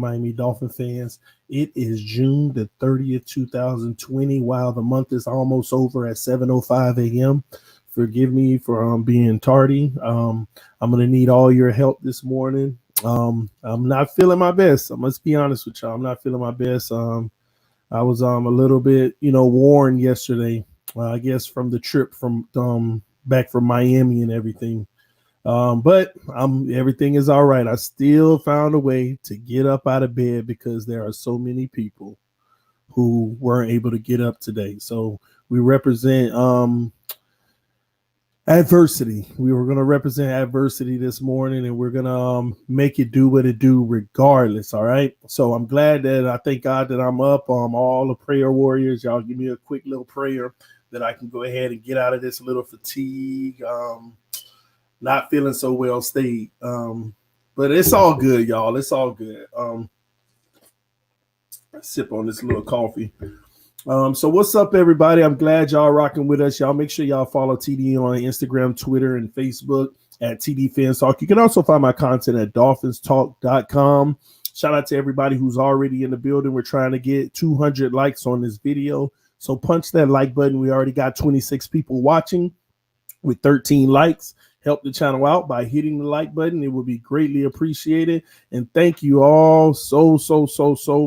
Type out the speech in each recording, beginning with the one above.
Miami Dolphin fans. It is June the 30th, 2020. Wow, the month is almost over at 7:05 a.m. Forgive me for being tardy. I'm going to need all your help this morning. I'm not feeling my best. I must be honest with y'all. I'm not feeling my best. I was a little bit, worn yesterday, I guess from the trip from back from Miami and everything. But everything is all right. I still found a way to get up out of bed because there are so many people who weren't able to get up today. So we represent adversity. We were going to represent adversity this morning, and we're going to make it do what it do regardless. All right. So I'm glad that I thank God that I'm up. All the prayer warriors, y'all give me a quick little prayer that I can go ahead and get out of this little fatigue. Not feeling so well stayed. But it's all good, y'all. It's all good. Sip on this little coffee. So what's up, everybody? I'm glad y'all rocking with us. Y'all make sure y'all follow TD on Instagram, Twitter, and Facebook at TDPHINSTALK. You can also find my content at DolphinsTalk.com. Shout out to everybody who's already in the building. We're trying to get 200 likes on this video. So punch that like button. We already got 26 people watching with 13 likes. Help the channel out by hitting the like button. It would be greatly appreciated. And thank you all so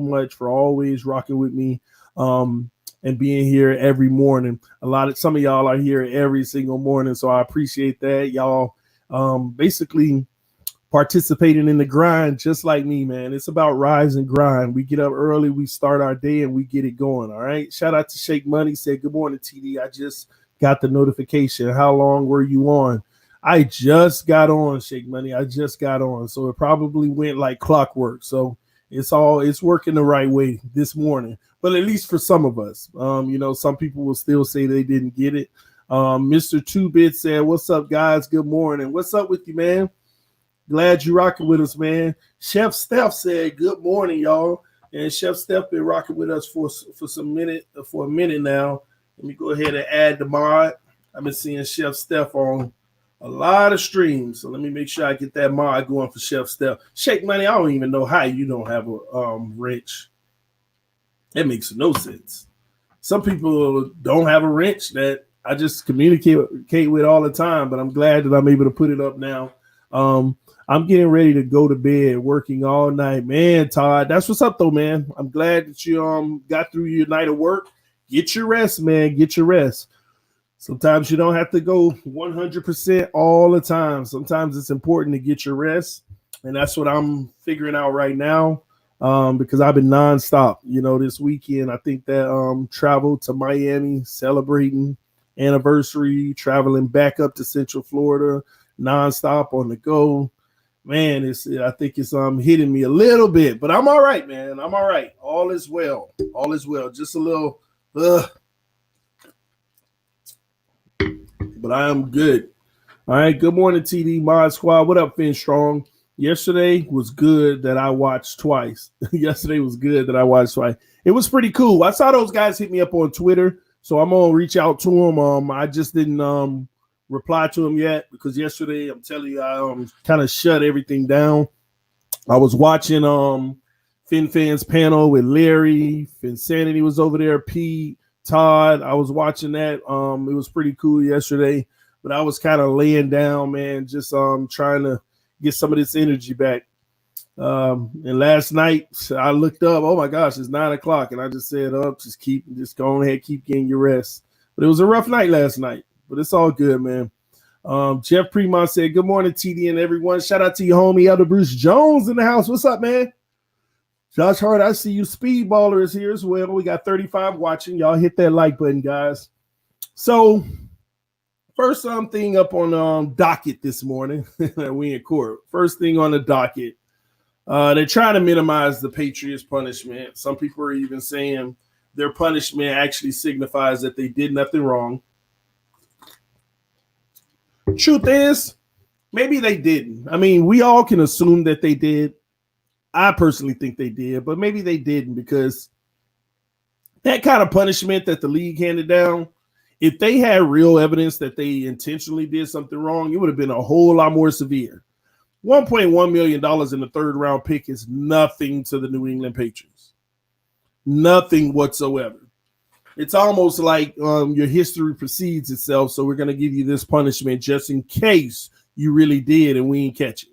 much for always rocking with me and being here every morning. Some of y'all are here every single morning, so I appreciate that. Y'all basically participating in the grind just like me, man. It's about rise and grind. We get up early, we start our day, and we get it going, all right? Shout out to Shake Money. Said, good morning, TD. I just got the notification. How long were you on? I just got on, Shake Money. I just got on. So it probably went like clockwork. So it's working the right way this morning. But at least for some of us, some people will still say they didn't get it. Mr. 2-Bit said, what's up, guys? Good morning. What's up with you, man? Glad you rocking with us, man. Chef Steph said, good morning, y'all. And Chef Steph been rocking with us for a minute now. Let me go ahead and add the mod. I've been seeing Chef Steph on a lot of streams, so let me make sure I get that mod going for Chef Steph. Shake Money, I don't even know how you don't have a wrench. That makes no sense. Some people don't have a wrench that I just communicate with all the time, but I'm glad that I'm able to put it up now. I'm getting ready to go to bed, working all night. Man, Todd, that's what's up, though, man. I'm glad that you got through your night of work. Get your rest, man. Get your rest. Sometimes you don't have to go 100% all the time. Sometimes it's important to get your rest. And that's what I'm figuring out right now because I've been nonstop. This weekend, I think that traveled to Miami, celebrating anniversary, traveling back up to Central Florida, nonstop on the go. Man, I think it's hitting me a little bit. But I'm all right, man. I'm all right. All is well. All is well. Just a little but I am good. All right. Good morning, TD Mod Squad. What up, Finn Strong? Yesterday was good that I watched twice. It was pretty cool. I saw those guys hit me up on Twitter, so I'm going to reach out to them. I just didn't reply to them yet because yesterday, I'm telling you, I kind of shut everything down. I was watching Fin Fans panel with Larry. Finsanity was over there, Pete. Todd, I was watching that. It was pretty cool yesterday, but I was kind of laying down, man, just trying to get some of this energy back. And last night I looked up, oh my gosh, it's 9:00, and I just said, just go ahead, keep getting your rest. But it was a rough night last night, but it's all good, man. Jeff Premont said, good morning, TD and everyone. Shout out to your homie, Elder Bruce Jones in the house. What's up, man? Josh Hart, I see you. Speedballer is here as well. We got 35 watching. Y'all hit that like button, guys. So first thing up on docket this morning. We in court. First thing on the docket. They're trying to minimize the Patriots' punishment. Some people are even saying their punishment actually signifies that they did nothing wrong. Truth is, maybe they didn't. I mean, we all can assume that they did. I personally think they did, but maybe they didn't because that kind of punishment that the league handed down, if they had real evidence that they intentionally did something wrong, it would have been a whole lot more severe. $1.1 million in the third round pick is nothing to the New England Patriots. Nothing whatsoever. It's almost like your history precedes itself, so we're going to give you this punishment just in case you really did and we ain't catch it.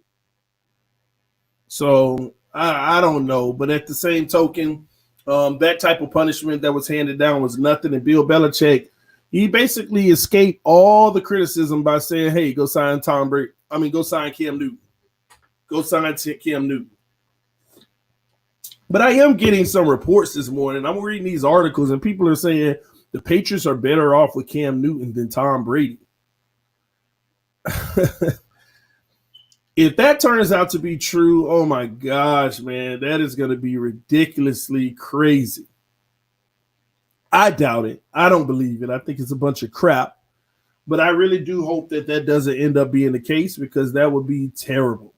So I don't know, but at the same token, that type of punishment that was handed down was nothing. And Bill Belichick, he basically escaped all the criticism by saying, hey, go sign Tom Brady. I mean, go sign Cam Newton. Go sign Cam Newton. But I am getting some reports this morning. I'm reading these articles, and people are saying the Patriots are better off with Cam Newton than Tom Brady. If that turns out to be true, oh my gosh, man, that is going to be ridiculously crazy. I doubt it. I don't believe it. I think it's a bunch of crap. But I really do hope that that doesn't end up being the case, because that would be terrible.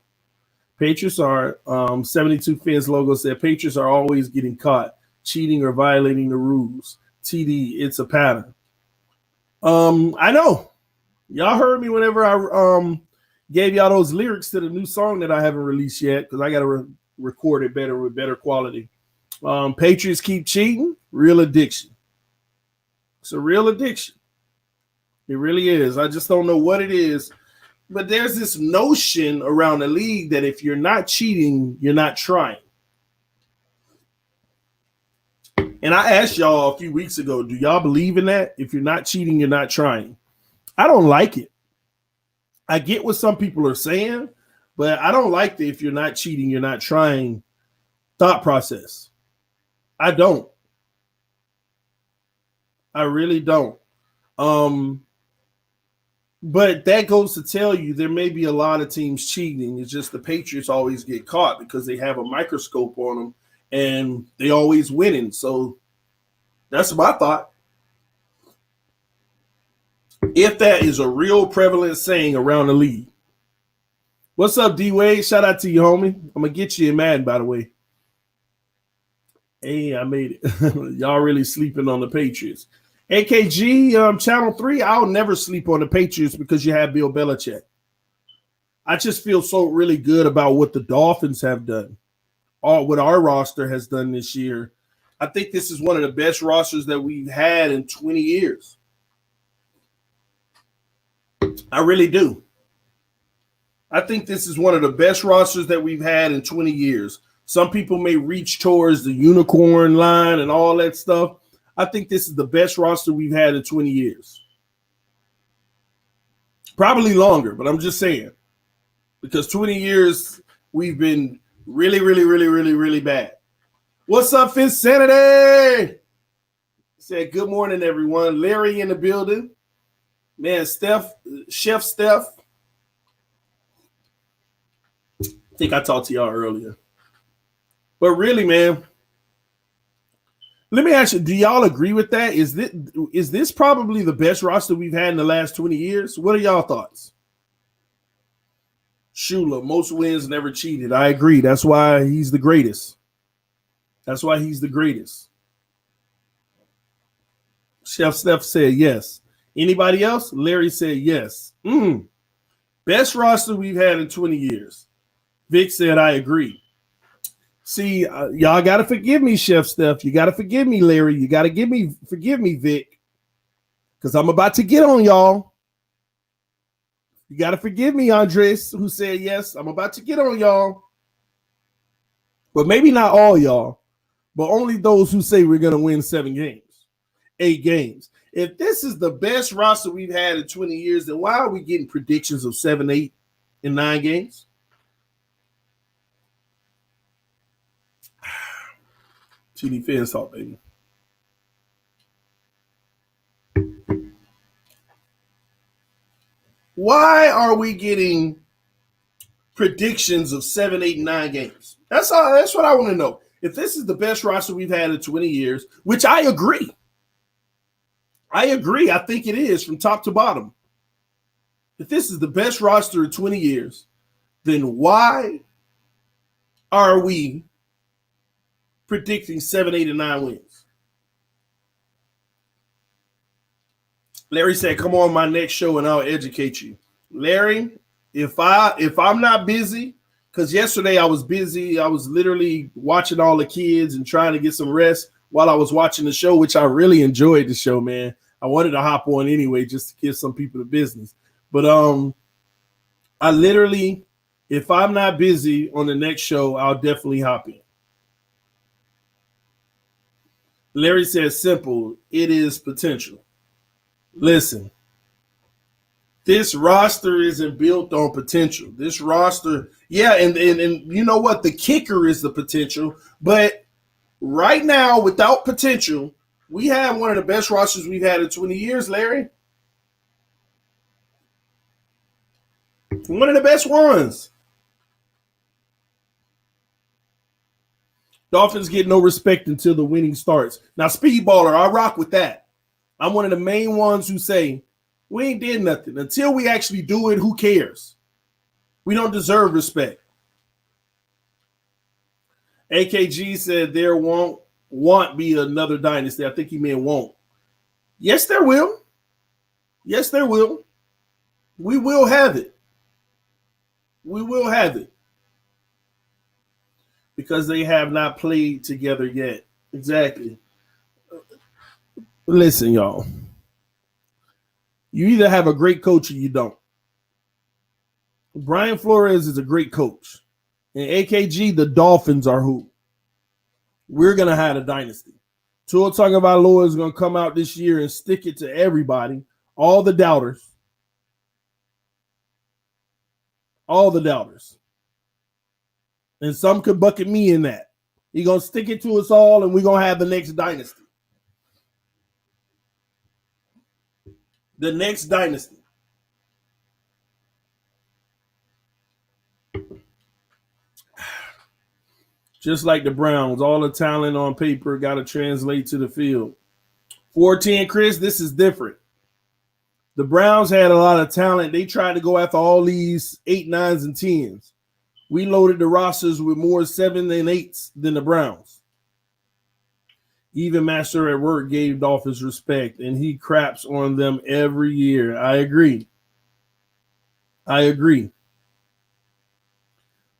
Patriots are, 72 Fins logo said, Patriots are always getting caught cheating or violating the rules. TD, it's a pattern. I know. Y'all heard me whenever I gave y'all those lyrics to the new song that I haven't released yet, because I got to record it better with better quality. Patriots keep cheating. Real addiction. It's a real addiction. It really is. I just don't know what it is. But there's this notion around the league that if you're not cheating, you're not trying. And I asked y'all a few weeks ago, do y'all believe in that? If you're not cheating, you're not trying. I don't like it. I get what some people are saying, but I don't like the if you're not cheating, you're not trying thought process. I don't. I really don't. But that goes to tell you there may be a lot of teams cheating. It's just the Patriots always get caught because they have a microscope on them and they always winning. So that's my thought. If that is a real prevalent saying around the league. What's up, D-Wade? Shout out to you, homie. I'm going to get you in Madden, by the way. Hey, I made it. Y'all really sleeping on the Patriots. AKG, Channel 3, I'll never sleep on the Patriots because you have Bill Belichick. I just feel so really good about what the Dolphins have done, or what our roster has done this year. I think this is one of the best rosters that we've had in 20 years. I really do. I think this is one of the best rosters that we've had in 20 years. Some people may reach towards the unicorn line and all that stuff. I think this is the best roster we've had in 20 years. Probably longer, but I'm just saying. Because 20 years, we've been really, really, really, really, really bad. What's up, Finsanity? Said good morning, everyone. Larry in the building. Man, Chef Steph. I think I talked to y'all earlier. But really, man, let me ask you, do y'all agree with that? Is this probably the best roster we've had in the last 20 years? What are y'all thoughts? Shula, most wins, never cheated. I agree. That's why he's the greatest. That's why he's the greatest. Chef Steph said yes. Anybody else? Larry said yes. Best roster we've had in 20 years. Vic said I agree. See, y'all got to forgive me, Chef Steph. You got to forgive me, Larry. You got to forgive me, Vic, because I'm about to get on y'all. You got to forgive me, Andres, who said yes. I'm about to get on y'all. But maybe not all y'all, but only those who say we're going to win 8 games. If this is the best roster we've had in 20 years, then why are we getting predictions of 7, 8, and 9 games? TDPHINSTALK, baby. Why are we getting predictions of 7, 8, 9 games? That's what I want to know. If this is the best roster we've had in 20 years, which I agree. I think it is from top to bottom. If this is the best roster in 20 years, then why are we predicting 7, 8, and 9 wins? Larry said, come on my next show and I'll educate you. Larry, If I'm not busy, because yesterday I was busy, I was literally watching all the kids and trying to get some rest while I was watching the show, which I really enjoyed the show, man. I wanted to hop on anyway just to give some people the business. But I literally, if I'm not busy on the next show, I'll definitely hop in. Larry says simple, it is potential. Listen, this roster isn't built on potential. This roster, yeah, and you know what? The kicker is the potential. But right now, without potential, we have one of the best rosters we've had in 20 years, Larry. One of the best ones. Dolphins get no respect until the winning starts. Now, Speedballer, I rock with that. I'm one of the main ones who say, we ain't did nothing. Until we actually do it, who cares? We don't deserve respect. AKG said there won't be another dynasty. I think he meant won't. Yes, there will. Yes, there will. We will have it. We will have it. Because they have not played together yet. Exactly. Listen, y'all. You either have a great coach or you don't. Brian Flores is a great coach. And AKG, the Dolphins are who? We're going to have a dynasty. Tua Tagovailoa is going to come out this year and stick it to everybody, all the doubters. All the doubters. And some could bucket me in that. He's going to stick it to us all, and we're going to have the next dynasty. The next dynasty. Just like the Browns, all the talent on paper got to translate to the field. 410, Chris, this is different. The Browns had a lot of talent. They tried to go after all these 8, 9s, and 10s. We loaded the rosters with more 7 and 8s than the Browns. Even Master at Work gave Dolphins respect, and he craps on them every year. I agree.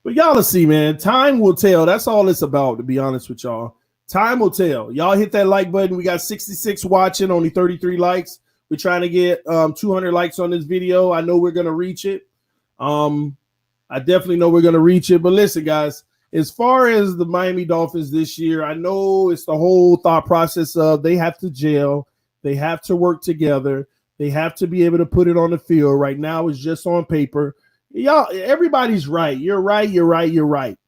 But y'all will see, man. Time will tell. That's all it's about, to be honest with y'all. Time will tell. Y'all hit that like button. We got 66 watching, only 33 likes. We're trying to get 200 likes on this video. I know we're going to reach it. I definitely know we're going to reach it. But listen, guys, as far as the Miami Dolphins this year, I know it's the whole thought process of they have to gel. They have to work together. They have to be able to put it on the field. Right now, it's just on paper. Y'all, everybody's right. You're right.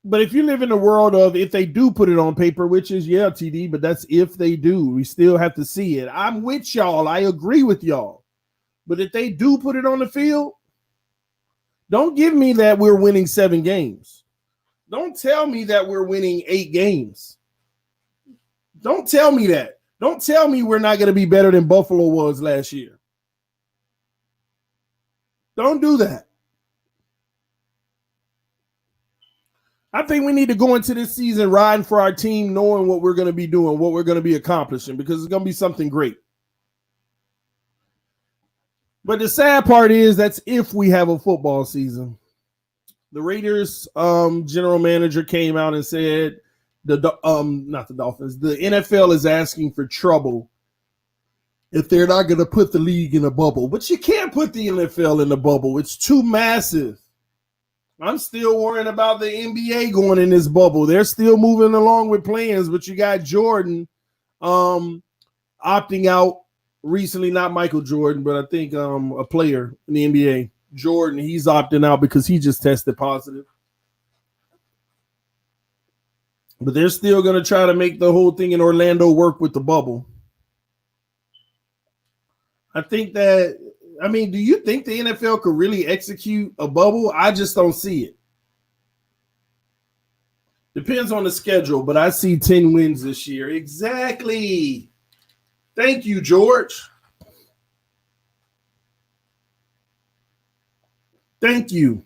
But if you live in the world of if they do put it on paper, which is, yeah, TD, but that's if they do. We still have to see it. I'm with y'all. I agree with y'all. But if they do put it on the field, don't give me that we're winning 7 games. Don't tell me that we're winning 8 games. Don't tell me that. Don't tell me we're not going to be better than Buffalo was last year. Don't do that. I think we need to go into this season riding for our team, knowing what we're going to be doing, what we're going to be accomplishing, because it's going to be something great. But the sad part is that's if we have a football season. The Raiders general manager came out and said not the Dolphins, the NFL is asking for trouble if they're not going to put the league in a bubble. But you can't put the NFL in a bubble. It's too massive. I'm still worrying about the NBA going in this bubble. They're still moving along with plans, but you got Jordan opting out recently, not Michael Jordan, but I think a player in the NBA. Jordan, he's opting out because he just tested positive. But they're still going to try to make the whole thing in Orlando work with the bubble. I think that, I mean, do you think the NFL could really execute a bubble? I just don't see it. Depends on the schedule, but I see 10 wins this year. Exactly. Thank you, George. Thank you.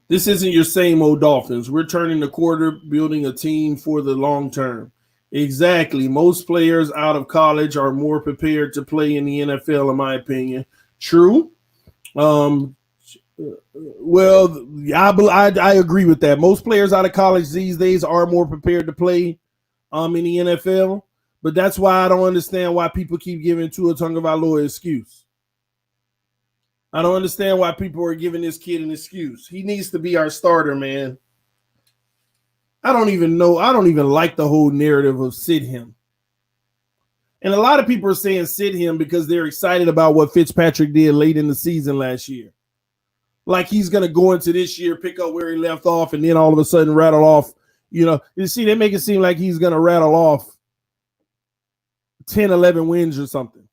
This isn't your same old Dolphins. We're turning the quarter, building a team for the long term. Exactly. Most players out of college are more prepared to play in the NFL, in my opinion. True. Um, well, I agree with that. Most players out of college these days are more prepared to play in the NFL, but that's why I don't understand why people keep giving Tua Tagovailoa an excuse. I don't understand why people are giving this kid an excuse. He needs to be our starter, man. I don't even know. I don't even like the whole narrative of sit him. And a lot of people are saying sit him because they're excited about what Fitzpatrick did late in the season last year. Like he's going to go into this year, pick up where he left off, and then all of a sudden rattle off. You see, they make it seem like he's going to rattle off 10, 11 wins or something.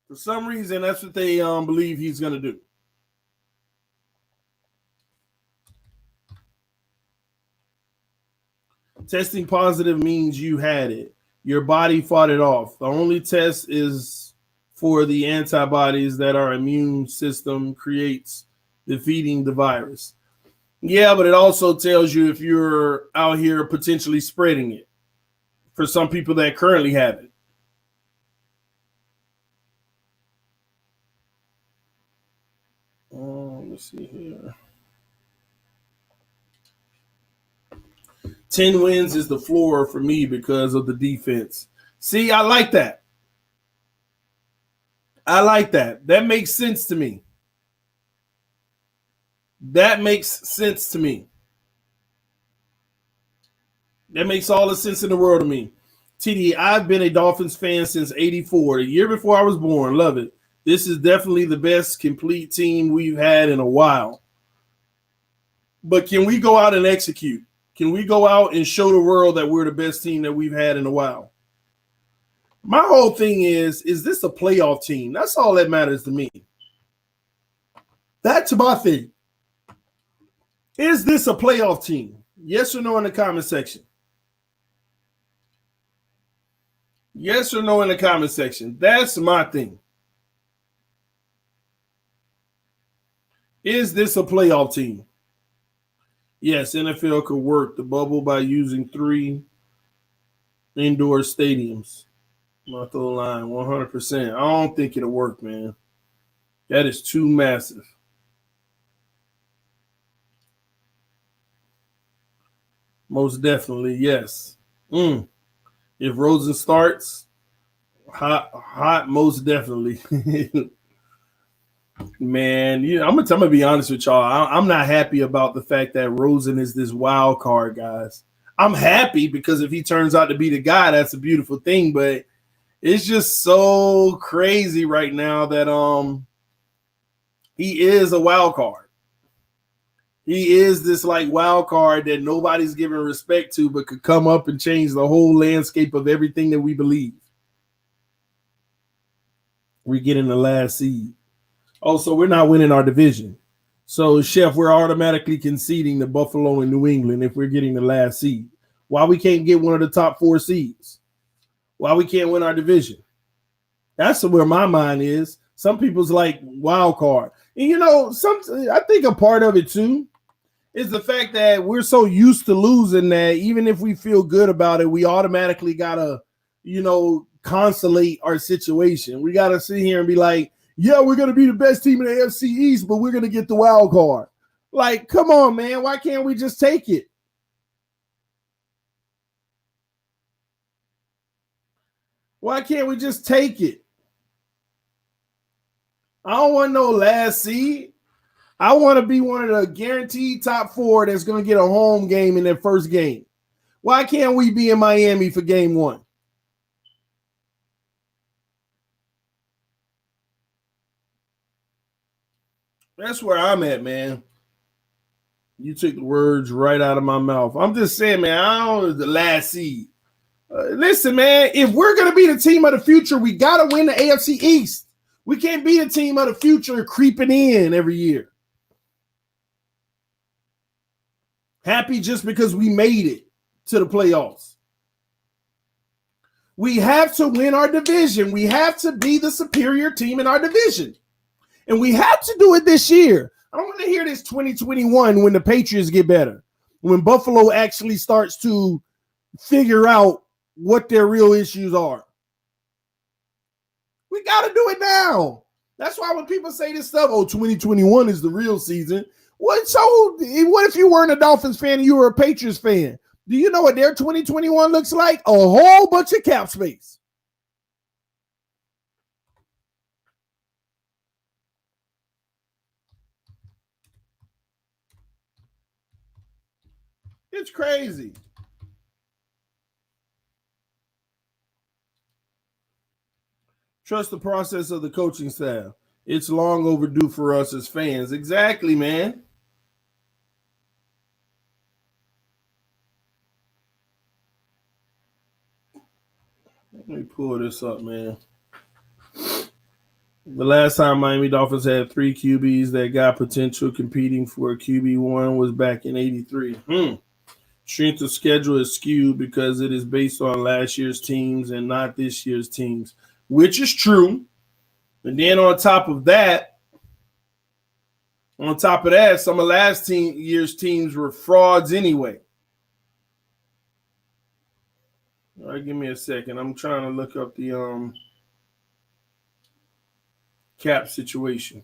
For some reason, that's what they believe he's going to do. Testing positive means you had it. Your body fought it off. The only test is for the antibodies that our immune system creates defeating the virus. Yeah, but it also tells you if you're out here potentially spreading it for some people that currently have it. Let's see here. 10 wins is the floor for me because of the defense. See, I like that. I like that. That makes sense to me. That makes sense to me. That makes all the sense in the world to me. TD, I've been a Dolphins fan since '84, the year before I was born. Love it. This is definitely the best complete team we've had in a while. But can we go out and execute? Can we go out and show the world that we're the best team that we've had in a while? My whole thing is this a playoff team? That's all that matters to me. That's my thing. Is this a playoff team? Yes or no in the comment section. Yes or no in the comment section. That's my thing. Is this a playoff team? Yes, NFL could work the bubble by using 3 indoor stadiums. My throw line, 100%. I don't think it'll work, man. That is too massive. Most definitely, yes. If Rosen starts, hot, most definitely. Man, I'm gonna be honest with y'all. I'm not happy about the fact that Rosen is this wild card, guys. I'm happy because if he turns out to be the guy, that's a beautiful thing. But it's just so crazy right now that he is a wild card. He is this like wild card that nobody's giving respect to, but could come up and change the whole landscape of everything that we believe. We're getting the last seed. Also, we're not winning our division. So, Chef, we're automatically conceding to Buffalo and New England if we're getting the last seed. Why we can't get one of the top 4 seeds? Why we can't win our division? That's where my mind is. Some people's like wild card. And, I think a part of it, too, is the fact that we're so used to losing that even if we feel good about it, we automatically got to, consolate our situation. We got to sit here and be like, yeah, we're going to be the best team in the AFC East, but we're going to get the wild card. Like, come on, man. Why can't we just take it? Why can't we just take it? I don't want no last seed. I want to be one of the guaranteed top 4 that's going to get a home game in their first game. Why can't we be in Miami for game 1? That's where I'm at, man. You took the words right out of my mouth. I'm just saying, man, I don't know the last seed. Listen, man, if we're going to be the team of the future, we got to win the AFC East. We can't be the team of the future creeping in every year. Happy just because we made it to the playoffs. We have to win our division. We have to be the superior team in our division. And we have to do it this year. I don't want to hear this 2021 when the Patriots get better. when Buffalo actually starts to figure out what their real issues are. We got to do it now. That's why when people say this stuff, 2021 is the real season. What if you weren't a Dolphins fan and you were a Patriots fan? Do you know what their 2021 looks like? A whole bunch of cap space. It's crazy. Trust the process of the coaching staff. It's long overdue for us as fans. Exactly, man. Let me pull this up, man. The last time Miami Dolphins had 3 QBs that got potential competing for a QB1 was back in 83. Strength of schedule is skewed because it is based on last year's teams and not this year's teams, which is true. And then on top of that, some of last year's teams were frauds anyway. All right, give me a second. I'm trying to look up the cap situation.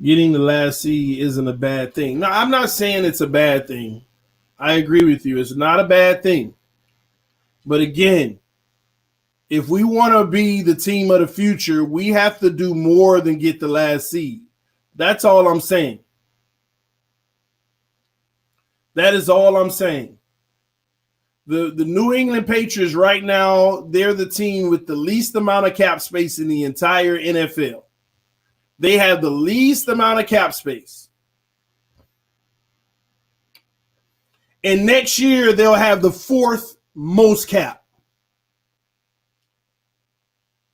Getting the last seed isn't a bad thing. No, I'm not saying it's a bad thing. I agree with you. It's not a bad thing. But again, if we want to be the team of the future, we have to do more than get the last seed. That's all I'm saying. That is all I'm saying. The New England Patriots right now, they're the team with the least amount of cap space in the entire NFL. They have the least amount of cap space. And next year, they'll have the 4th most cap.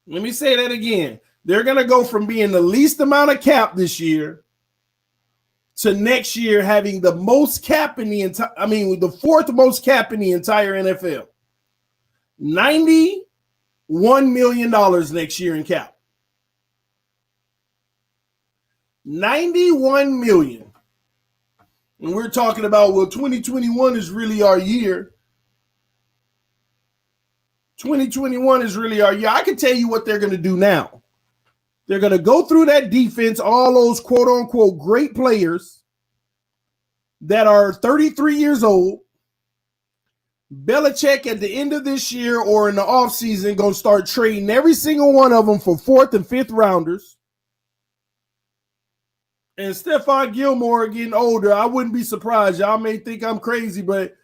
Let me say that again. They're going to go from being the least amount of cap this year to next year having the most cap in the entire, the 4th most cap in the entire NFL. $91 million next year in cap. $91 million. And we're talking about, 2021 is really our year. 2021 is really our year. I can tell you what they're going to do now. They're going to go through that defense, all those quote-unquote great players that are 33 years old. Belichick at the end of this year or in the offseason going to start trading every single one of them for 4th and 5th rounders. And Stephon Gilmore getting older, I wouldn't be surprised. Y'all may think I'm crazy, but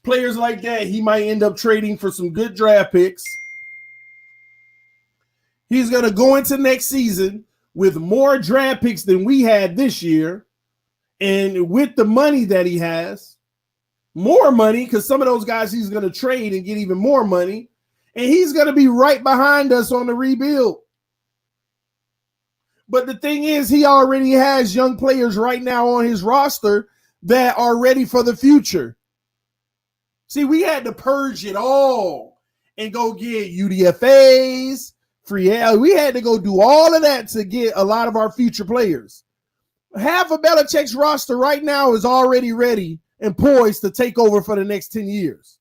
players like that, he might end up trading for some good draft picks. He's going to go into next season with more draft picks than we had this year. And with the money that he has, more money, because some of those guys he's going to trade and get even more money. And he's going to be right behind us on the rebuild. But the thing is, he already has young players right now on his roster that are ready for the future. See, we had to purge it all and go get UDFAs, we had to go do all of that to get a lot of our future players. Half of Belichick's roster right now is already ready and poised to take over for the next 10 years.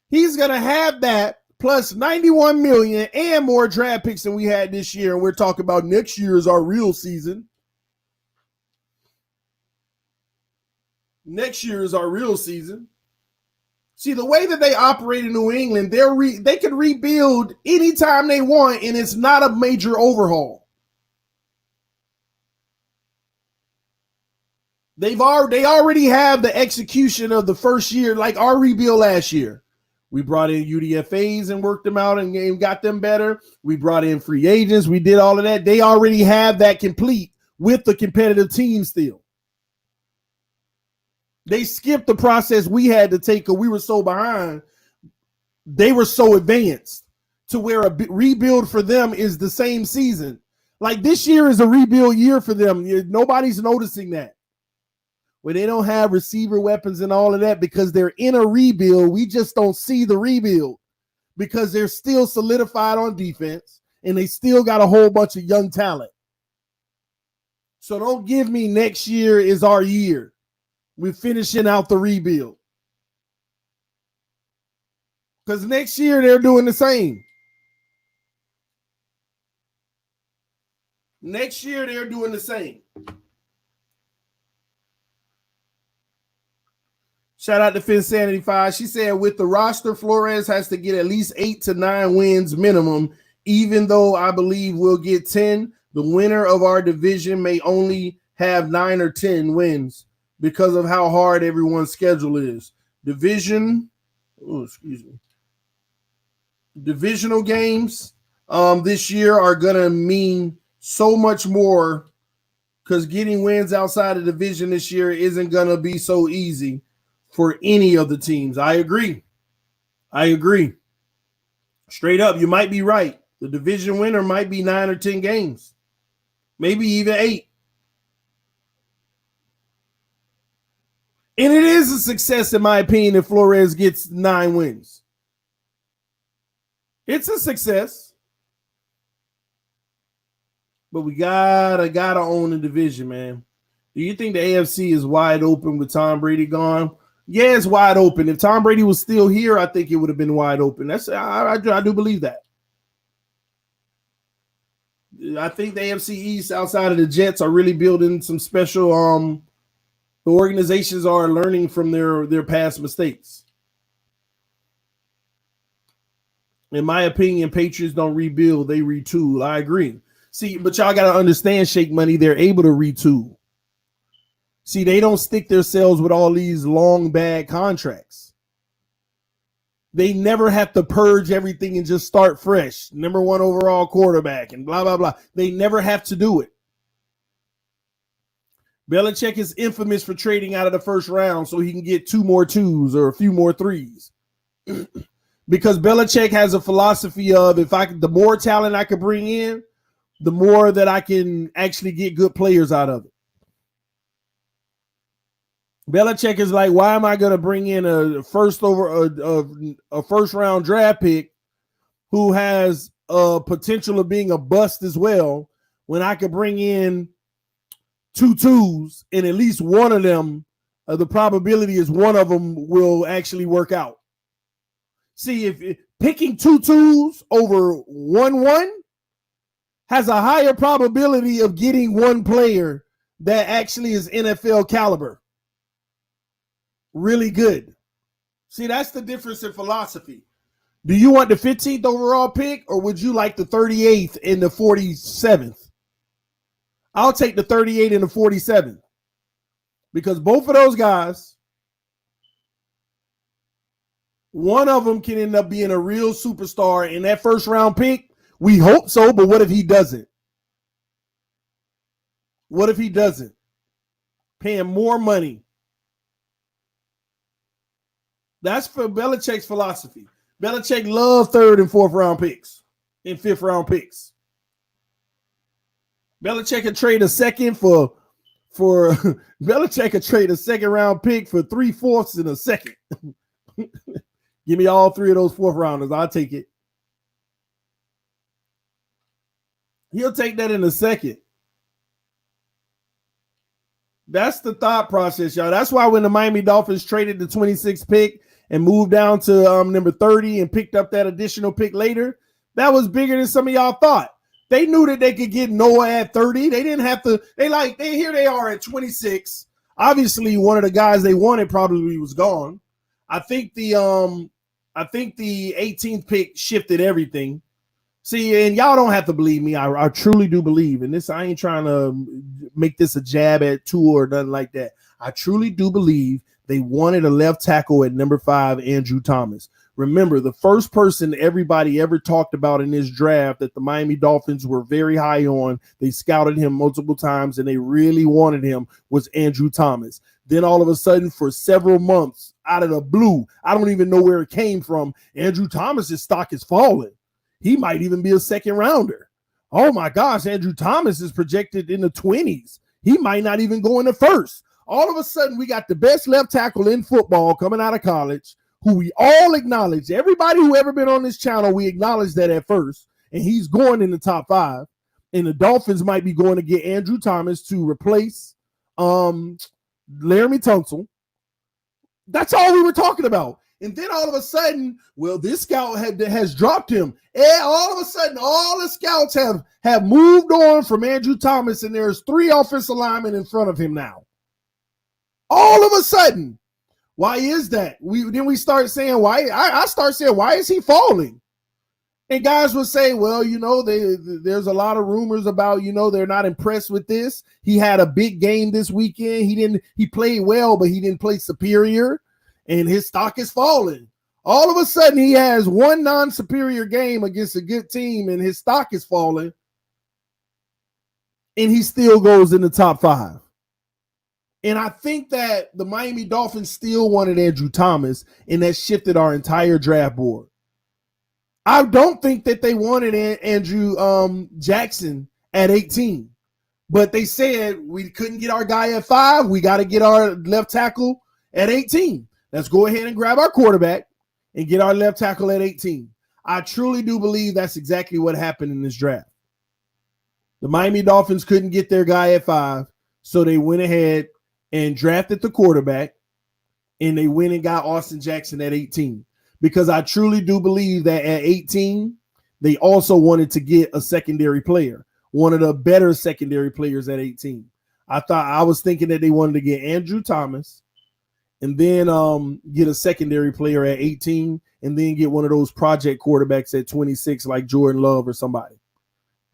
He's going to have that plus $91 million and more draft picks than we had this year. And we're talking about next year is our real season. Next year is our real season. See, the way that they operate in New England, they can rebuild anytime they want, and it's not a major overhaul. They already have the execution of the first year, like our rebuild last year. We brought in UDFAs and worked them out and got them better. We brought in free agents. We did all of that. They already have that complete with the competitive team still. They skipped the process we had to take because we were so behind. They were so advanced to where a rebuild for them is the same season. Like this year is a rebuild year for them. Nobody's noticing that. When they don't have receiver weapons and all of that because they're in a rebuild, we just don't see the rebuild because they're still solidified on defense and they still got a whole bunch of young talent. So don't give me next year is our year. We're finishing out the rebuild. Because next year they're doing the same. Next year they're doing the same. Shout out to FinSanity5. She said, with the roster, Flores has to get at least 8 to 9 wins minimum, even though I believe we'll get 10. The winner of our division may only have 9 or 10 wins because of how hard everyone's schedule is. Divisional games this year are going to mean so much more because getting wins outside of division this year isn't going to be so easy for any of the teams. I agree. Straight up, you might be right. The division winner might be 9 or 10 games, maybe even 8. And it is a success, in my opinion, if Flores gets 9 wins. It's a success. But we gotta own the division, man. Do you think the AFC is wide open with Tom Brady gone? Yeah, it's wide open. If Tom Brady was still here, I think it would have been wide open. I do believe that. I think the AFC East, outside of the Jets, are really building some special. The organizations are learning from their past mistakes. In my opinion, Patriots don't rebuild; they retool. I agree. See, but y'all got to understand, Shake Money, they're able to retool. See, they don't stick themselves with all these long, bad contracts. They never have to purge everything and just start fresh. Number 1 overall quarterback and blah, blah, blah. They never have to do it. Belichick is infamous for trading out of the first round so he can get 2 more 2s or a few more 3s. Because Belichick has a philosophy of the more talent I could bring in, the more that I can actually get good players out of it. Belichick is like, why am I going to bring in a first round draft pick who has a potential of being a bust as well when I could bring in 2 2s and at least one of them, the probability is one of them will actually work out. See, if picking 2 2s over 1 1 has a higher probability of getting one player that actually is NFL caliber. Really good. See, that's the difference in philosophy. Do you want the 15th overall pick or would you like the 38th and the 47th? I'll take the 38 and the 47th because both of those guys, one of them can end up being a real superstar in that first round pick. We hope so, but what if he doesn't? What if he doesn't? Paying more money. That's for Belichick's philosophy. Belichick loved 3rd and 4th round picks and 5th round picks. Belichick could trade a second for Belichick could trade a 2nd round pick for 3/4 in a second. Give me all 3 of those 4th rounders. I'll take it. He'll take that in a second. That's the thought process, y'all. That's why when the Miami Dolphins traded the 26th pick and moved down to number 30 and picked up that additional pick later, that was bigger than some of y'all thought. They knew that they could get Noah at 30. They didn't have to. Here they are at 26. Obviously, one of the guys they wanted probably was gone. I think the 18th pick shifted everything. See, and y'all don't have to believe me. I truly do believe in this. I ain't trying to make this a jab at Tua or nothing like that. I truly do believe they wanted a left tackle at number 5, Andrew Thomas. Remember, the first person everybody ever talked about in this draft that the Miami Dolphins were very high on, they scouted him multiple times and they really wanted him, was Andrew Thomas. Then all of a sudden, for several months, out of the blue, I don't even know where it came from, Andrew Thomas's stock is falling. He might even be a 2nd rounder. Oh my gosh, Andrew Thomas is projected in the 20s. He might not even go in the first. All of a sudden, we got the best left tackle in football coming out of college, who we all acknowledge. Everybody who ever been on this channel, we acknowledge that at first. And he's going in the top 5. And the Dolphins might be going to get Andrew Thomas to replace Laramie Tunsil. That's all we were talking about. And then all of a sudden, well, this scout has dropped him. And all of a sudden, all the scouts have moved on from Andrew Thomas, and there's 3 offensive linemen in front of him now. All of a sudden. Why is that? We start saying why. I start saying, why is he falling? And guys will say, well, there's a lot of rumors about, they're not impressed with this. He had a big game this weekend. He played well, but he didn't play superior, and his stock is falling. All of a sudden, he has one non-superior game against a good team, and his stock is falling, and he still goes in the top 5. And I think that the Miami Dolphins still wanted Andrew Thomas, and that shifted our entire draft board. I don't think that they wanted Andrew Jackson at 18, but they said we couldn't get our guy at 5. We got to get our left tackle at 18. Let's go ahead and grab our quarterback and get our left tackle at 18. I truly do believe that's exactly what happened in this draft. The Miami Dolphins couldn't get their guy at 5, so they went ahead and drafted the quarterback, and they went and got Austin Jackson at 18. Because I truly do believe that at 18, they also wanted to get a secondary player, one of the better secondary players at 18. I was thinking that they wanted to get Andrew Thomas and then get a secondary player at 18 and then get one of those project quarterbacks at 26 like Jordan Love or somebody.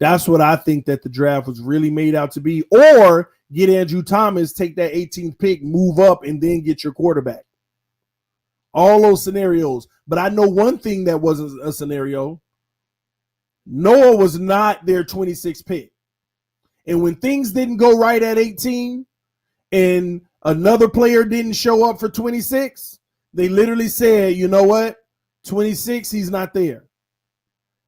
That's what I think that the draft was really made out to be. Or get Andrew Thomas, take that 18th pick, move up, and then get your quarterback. All those scenarios. But I know one thing that wasn't a scenario. Noah was not their 26th pick. And when things didn't go right at 18 and another player didn't show up for 26, they literally said, you know what? 26, he's not there.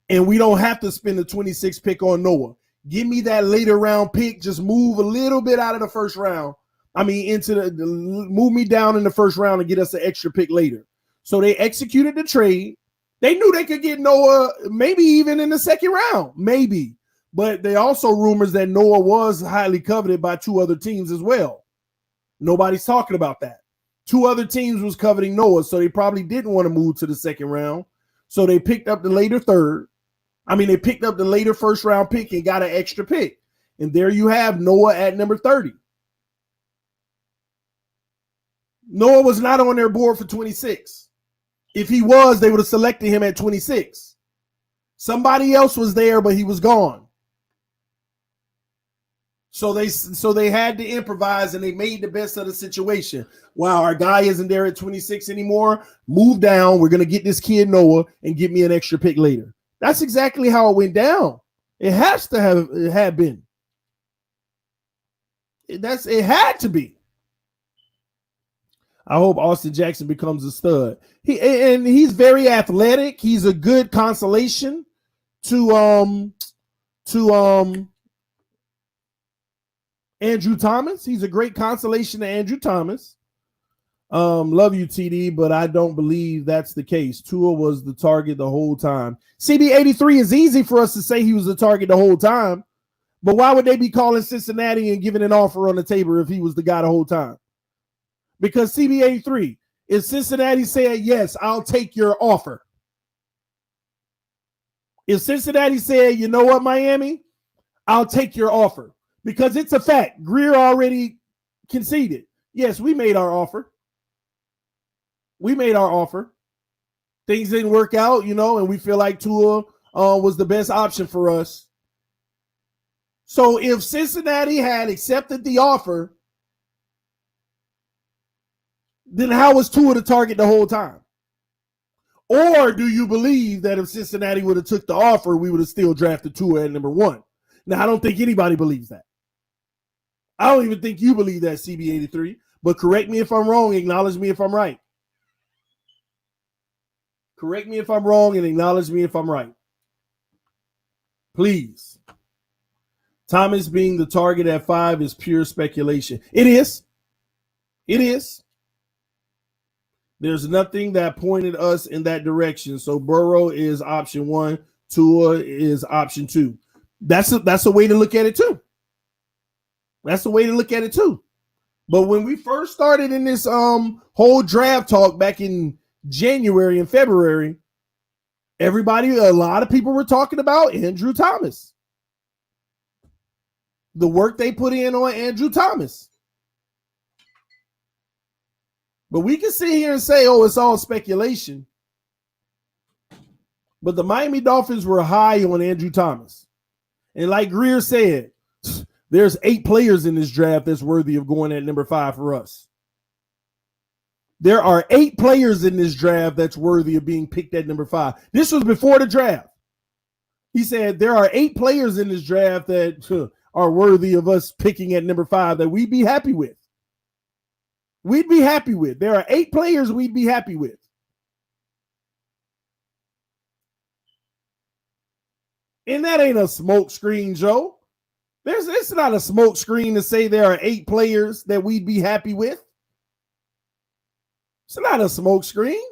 And we don't have to spend the 26th pick on Noah. Give me that later round pick. Just move a little bit out of the first round. Move me down in the first round and get us an extra pick later. So they executed the trade. They knew they could get Noah maybe even in the second round, maybe. But they also rumors that Noah was highly coveted by 2 other teams as well. Nobody's talking about that. 2 other teams was coveting Noah, so they probably didn't want to move to the second round. So they picked up the later they picked up the later first round pick and got an extra pick. And there you have Noah at number 30. Noah was not on their board for 26. If he was, they would have selected him at 26. Somebody else was there, but he was gone. So they had to improvise, and they made the best of the situation. Wow, our guy isn't there at 26 anymore. Move down. We're going to get this kid Noah and get me an extra pick later. That's exactly how it went down. It has to have been. It had to be. I hope Austin Jackson becomes a stud. He's very athletic. He's a good consolation to Andrew Thomas. He's a great consolation to Andrew Thomas. Love you, TD, but I don't believe that's the case. Tua was the target the whole time. CB83 is easy for us to say he was the target the whole time, but why would they be calling Cincinnati and giving an offer on the table if he was the guy the whole time? Because CB83, if Cincinnati said, yes, I'll take your offer. If Cincinnati said, you know what, Miami, I'll take your offer. Because it's a fact. Greer already conceded. Yes, we made our offer. We made our offer. Things didn't work out, and we feel like Tua was the best option for us. So if Cincinnati had accepted the offer, then how was Tua the target the whole time? Or do you believe that if Cincinnati would have took the offer, we would have still drafted Tua at number 1? Now, I don't think anybody believes that. I don't even think you believe that, CB83. But correct me if I'm wrong. Acknowledge me if I'm right. Correct me if I'm wrong and acknowledge me if I'm right. Please. Thomas being the target at 5 is pure speculation. It is. It is. There's nothing that pointed us in that direction. So Burrow is option 1. Tua is option 2. That's a way to look at it too. That's the way to look at it too. But when we first started in this whole draft talk back in January and February, a lot of people were talking about Andrew Thomas. The work they put in on Andrew Thomas. But we can sit here and say, oh, it's all speculation. But the Miami Dolphins were high on Andrew Thomas. And like Greer said, there's 8 players in this draft that's worthy of going at number 5 for us. There are 8 players in this draft that's worthy of being picked at number 5. This was before the draft. He said there are 8 players in this draft that are worthy of us picking at number 5 that we'd be happy with. We'd be happy with. There are 8 players we'd be happy with. And that ain't a smoke screen, Joe. It's not a smoke screen to say there are 8 players that we'd be happy with. It's not a smoke screen.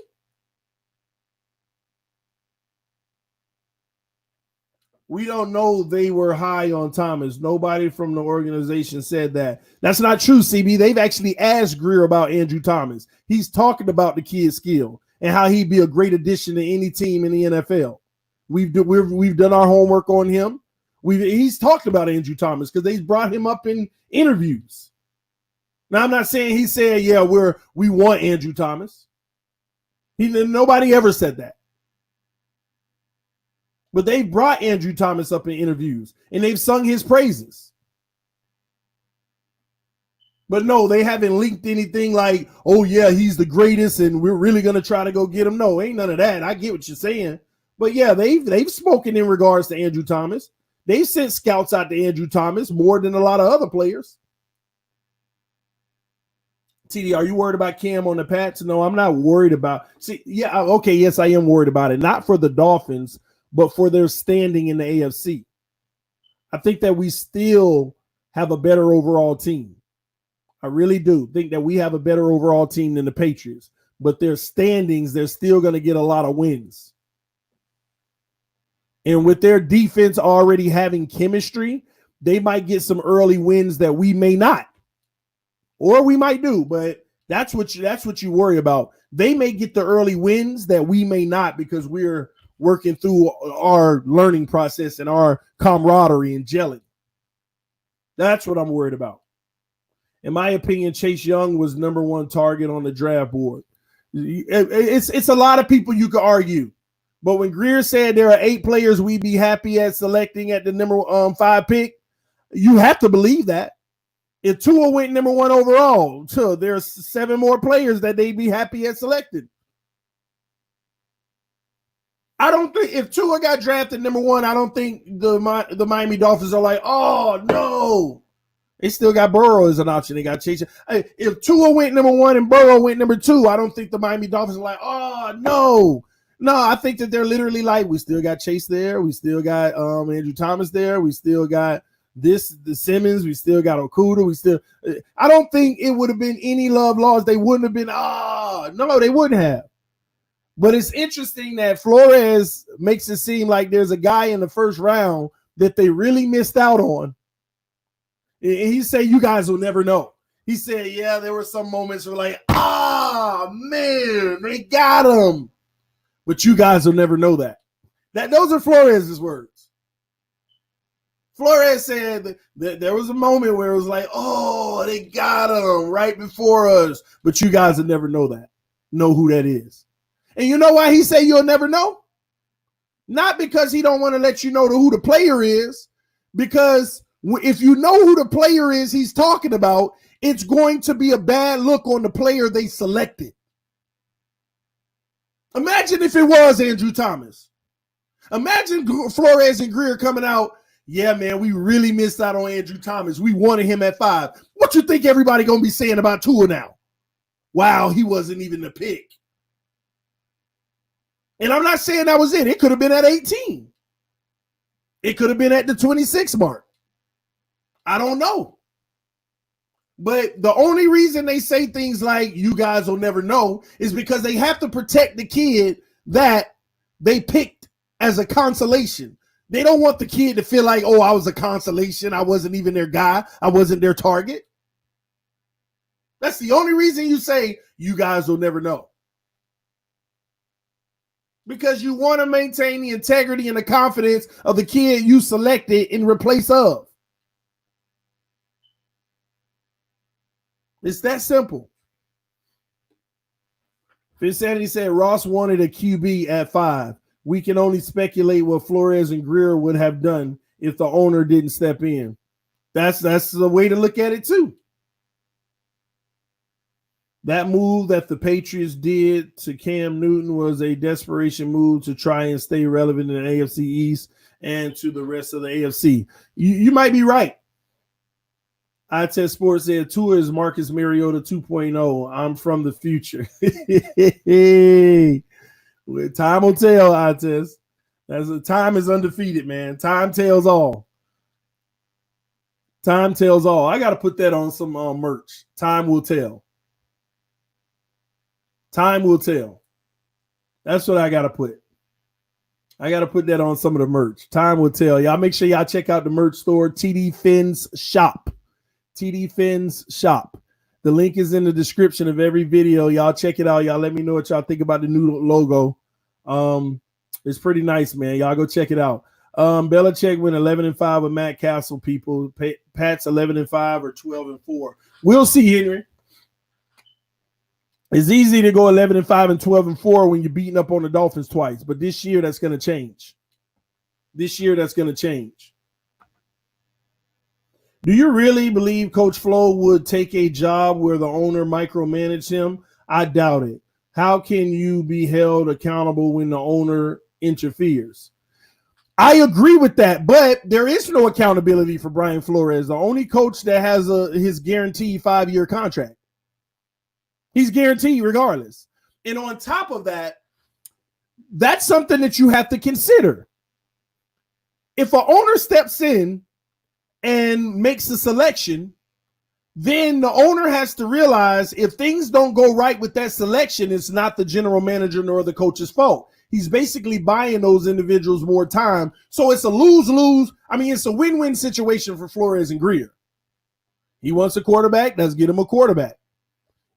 We don't know they were high on Thomas. Nobody from the organization said that. That's not true, CB. They've actually asked Greer about Andrew Thomas. He's talking about the kid's skill and how he'd be a great addition to any team in the NFL. We've done our homework on him. He's talked about Andrew Thomas because they brought him up in interviews. Now, I'm not saying he said, yeah, we want Andrew Thomas. Nobody ever said that. But they brought Andrew Thomas up in interviews, and they've sung his praises. But no, they haven't linked anything like, oh, yeah, he's the greatest, and we're really going to try to go get him. No, ain't none of that. I get what you're saying. But, yeah, they've spoken in regards to Andrew Thomas. They sent scouts out to Andrew Thomas more than a lot of other players. TD, are you worried about Cam on the Pats? No, I'm not worried about. Yes, I am worried about it. Not for the Dolphins, but for their standing in the AFC. I think that we still have a better overall team. I really do think that we have a better overall team than the Patriots. But their standings, they're still going to get a lot of wins. And with their defense already having chemistry, they might get some early wins that we may not. Or we might do, but that's what you worry about. They may get the early wins that we may not because we're working through our learning process and our camaraderie and gelling. That's what I'm worried about. In my opinion, Chase Young was number 1 target on the draft board. It's a lot of people you could argue. But when Greer said there are 8 players we'd be happy at selecting at the number 5 pick, you have to believe that. If Tua went number 1 overall, there's 7 more players that they'd be happy at selecting. I don't think if Tua got drafted number 1, I don't think the Miami Dolphins are like, oh, no. They still got Burrow as an option. They got Chase. If Tua went number 1 and Burrow went number 2, I don't think the Miami Dolphins are like, oh, no. No, I think that they're literally like, we still got Chase there. We still got Andrew Thomas there. We still got the Simmons. We still got Okuda. I don't think it would have been any love lost. They wouldn't have been, no, they wouldn't have. But it's interesting that Flores makes it seem like there's a guy in the first round that they really missed out on. And he said, you guys will never know. He said, yeah, there were some moments where like, man, they got him. But you guys will never know that. Those are Flores' words. Flores said that there was a moment where it was like, oh, they got him right before us. But you guys will never know who that is. And you know why he said you'll never know? Not because he don't want to let you know who the player is. Because if you know who the player is he's talking about, it's going to be a bad look on the player they selected. Imagine if it was Andrew Thomas. Imagine Flores and Greer coming out, yeah, man, we really missed out on Andrew Thomas. We wanted him at 5. What you think everybody going to be saying about Tua now? Wow, he wasn't even the pick. And I'm not saying that was it. It could have been at 18. It could have been at the 26 mark. I don't know. But the only reason they say things like you guys will never know is because they have to protect the kid that they picked as a consolation. They don't want the kid to feel like, oh, I was a consolation. I wasn't even their guy. I wasn't their target. That's the only reason you say you guys will never know. Because you want to maintain the integrity and the confidence of the kid you selected in replace of. It's that simple. Finsanity said Ross wanted a QB at 5. We can only speculate what Flores and Greer would have done if the owner didn't step in. That's the way to look at it too. That move that the Patriots did to Cam Newton was a desperation move to try and stay relevant in the AFC East and to the rest of the AFC. You might be right. iTest Sports said Tua is Marcus Mariota 2.0. I'm from the future. Time will tell, iTest. Time is undefeated, man. Time tells all. Time tells all. I got to put that on some merch. Time will tell. Time will tell. That's what I got to put. I got to put that on some of the merch. Time will tell. Y'all make sure y'all check out the merch store, TD Fins Shop. TD Fins Shop. The link is in the description of every video. Y'all check it out. Y'all let me know what y'all think about the new logo. It's pretty nice, man. Y'all go check it out. Belichick went 11-5 with Matt Castle, people. Pat's 11-5 or 12-4. We'll see, Henry. It's easy to go 11-5 and 12-4 when you're beating up on the Dolphins twice, but this year that's going to change. This year that's going to change. Do you really believe Coach Flo would take a job where the owner micromanaged him? I doubt it. How can you be held accountable when the owner interferes? I agree with that, but there is no accountability for Brian Flores, the only coach that has his guaranteed 5-year contract. He's guaranteed regardless. And on top of that, that's something that you have to consider. If an owner steps in and makes a selection, then the owner has to realize if things don't go right with that selection, it's not the general manager nor the coach's fault. He's basically buying those individuals more time. So it's a lose-lose. I mean, it's a win-win situation for Flores and Greer. He wants a quarterback. Let's get him a quarterback.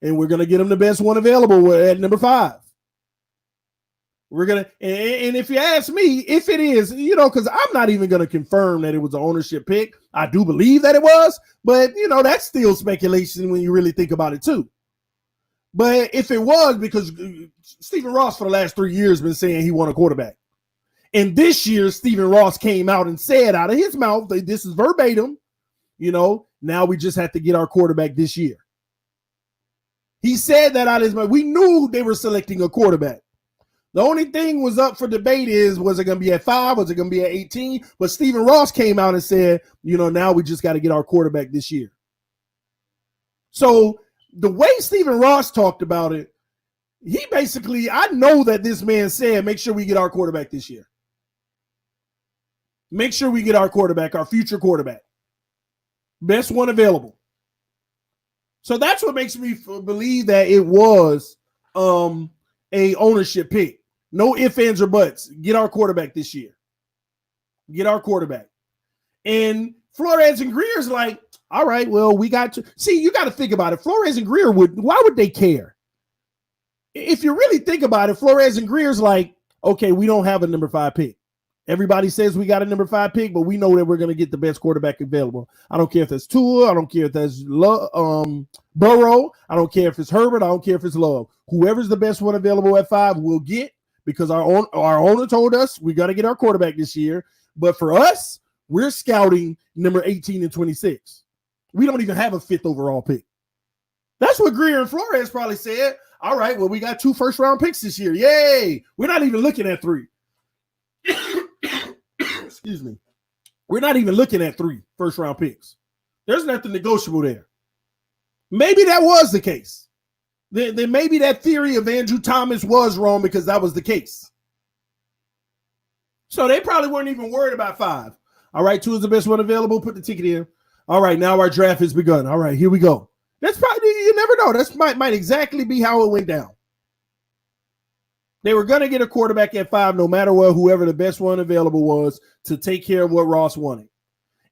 And we're going to get him the best one available at number 5. We're going to, and if you ask me, if it is, because I'm not even going to confirm that it was an ownership pick. I do believe that it was, but, that's still speculation when you really think about it too. But if it was, because Stephen Ross for the last 3 years has been saying he won a quarterback. And this year, Stephen Ross came out and said out of his mouth, this is verbatim, now we just have to get our quarterback this year. He said that out of his mouth. We knew they were selecting a quarterback. The only thing was up for debate was it going to be at 5? Was it going to be at 18? But Stephen Ross came out and said, now we just got to get our quarterback this year. So the way Stephen Ross talked about it, he basically, I know that this man said, make sure we get our quarterback this year. Make sure we get our quarterback, our future quarterback. Best one available. So that's what makes me believe that it was a ownership pick. No ifs, ands, or buts. Get our quarterback this year. Get our quarterback. And Flores and Greer's like, all right, well, we got to. See, you got to think about it. Flores and Greer why would they care? If you really think about it, Flores and Greer's like, okay, we don't have a number 5 pick. Everybody says we got a number 5 pick, but we know that we're going to get the best quarterback available. I don't care if that's Tua. I don't care if that's Burrow. I don't care if it's Herbert. I don't care if it's Love. Whoever's the best one available at 5, we'll get, because our owner told us we got to get our quarterback this year. But for us, we're scouting number 18 and 26. We don't even have a 5th overall pick. That's what Greer and Flores probably said. All right, well, we got 2 first-round picks this year. Yay! We're not even looking at 3. Excuse me. We're not even looking at 3 first-round picks. There's nothing negotiable there. Maybe that was the case. Then maybe that theory of Andrew Thomas was wrong because that was the case. So they probably weren't even worried about 5. All right, 2 is the best one available. Put the ticket in. All right, now our draft has begun. All right, here we go. That's probably, you never know. That's might exactly be how it went down. They were going to get a quarterback at 5 no matter what, whoever the best one available was to take care of what Ross wanted.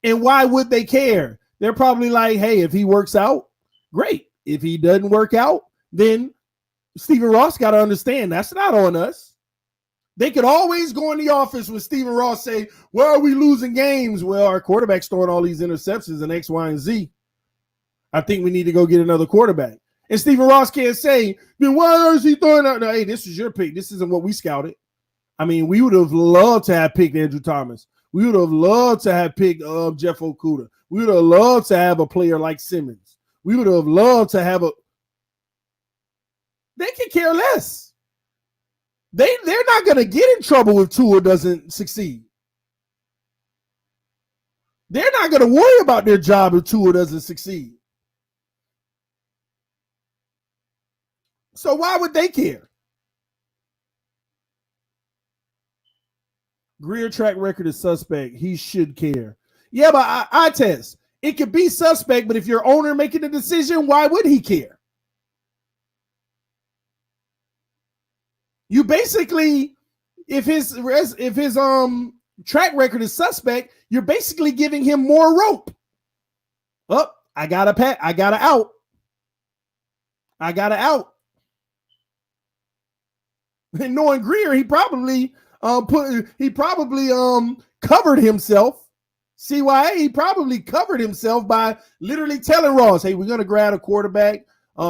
And why would they care? They're probably like, hey, if he works out, great. If he doesn't work out, then Stephen Ross got to understand that's not on us. They could always go in the office with Stephen Ross say, why are we losing games? Well, our quarterback's throwing all these interceptions and X, Y, and Z. I think we need to go get another quarterback. And Stephen Ross can't say, then why is he throwing out? No, hey, this is your pick. This isn't what we scouted. I mean, we would have loved to have picked Andrew Thomas. We would have loved to have picked Jeff Okudah. We would have loved to have a player like Simmons. We would have loved to have a. They can care less. They're not going to get in trouble if Tua doesn't succeed. They're not going to worry about their job if Tua doesn't succeed. So why would they care? Greer track record is suspect. He should care. Yeah, but I test. It could be suspect, but if your owner making the decision, why would he care? You basically, if his track record is suspect, you're basically giving him more rope. Oh, I gotta out. And knowing Greer, he probably covered himself. CYA, he probably covered himself by literally telling Ross, hey, we're going to grab a quarterback.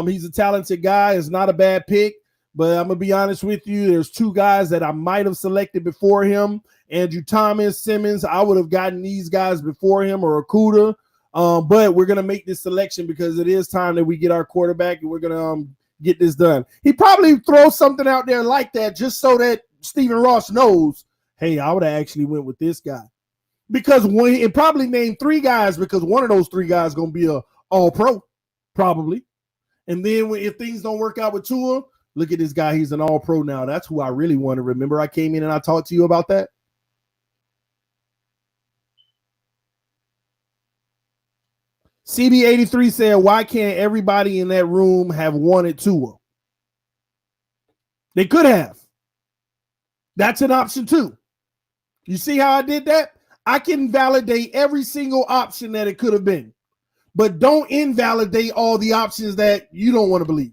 He's a talented guy. It's not a bad pick, but I'm going to be honest with you. There's 2 guys that I might have selected before him. Andrew Thomas, Simmons. I would have gotten these guys before him or Okudah. But we're going to make this selection because it is time that we get our quarterback and we're going to get this done. He probably throws something out there like that just so that Stephen Ross knows, hey, I would have actually went with this guy. Because it probably named 3 guys because one of those 3 guys is going to be a all-pro, probably. And then if things don't work out with Tua, look at this guy. He's an all-pro now. That's who I really want to remember. I came in and I talked to you about that. CB83 said, why can't everybody in that room have wanted Tua? They could have. That's an option too. You see how I did that? I can validate every single option that it could have been, but don't invalidate all the options that you don't want to believe.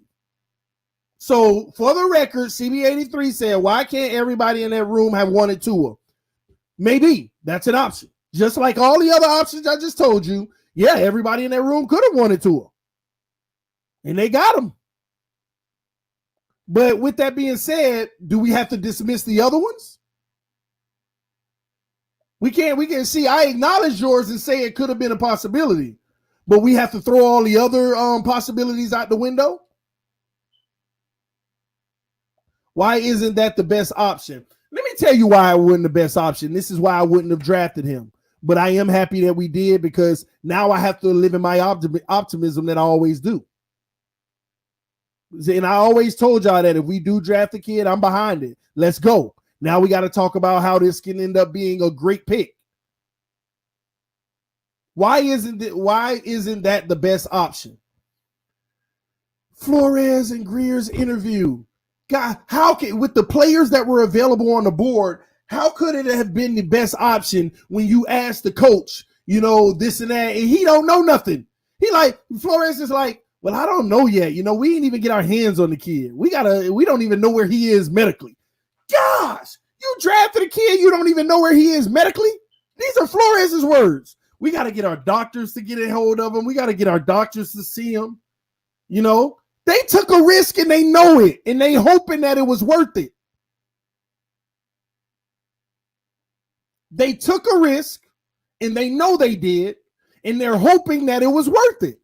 So for the record, CB83 said, why can't everybody in that room have wanted Tua? Maybe that's an option. Just like all the other options I just told you. Yeah, everybody in that room could have wanted Tua. And they got him. But with that being said, do we have to dismiss the other ones? We can see, I acknowledge yours and say it could have been a possibility, but we have to throw all the other possibilities out the window. Why isn't that the best option? Let me tell you why it wasn't the best option. This is why I wouldn't have drafted him, but I am happy that we did because now I have to live in my optimism that I always do. And I always told y'all that if we do draft a kid, I'm behind it. Let's go. Now we got to talk about how this can end up being a great pick. Why isn't that the best option? Flores and Greer's interview. God, with the players that were available on the board, how could it have been the best option when you asked the coach, this and that, and he don't know nothing? Flores is like, well, I don't know yet. We didn't even get our hands on the kid. We don't even know where he is medically. Gosh, you drafted a kid, you don't even know where he is medically? These are Flores' words. We got to get our doctors to get a hold of him. We got to get our doctors to see him. They took a risk and they know it, and they hoping that it was worth it. They took a risk and they know they did, and they're hoping that it was worth it.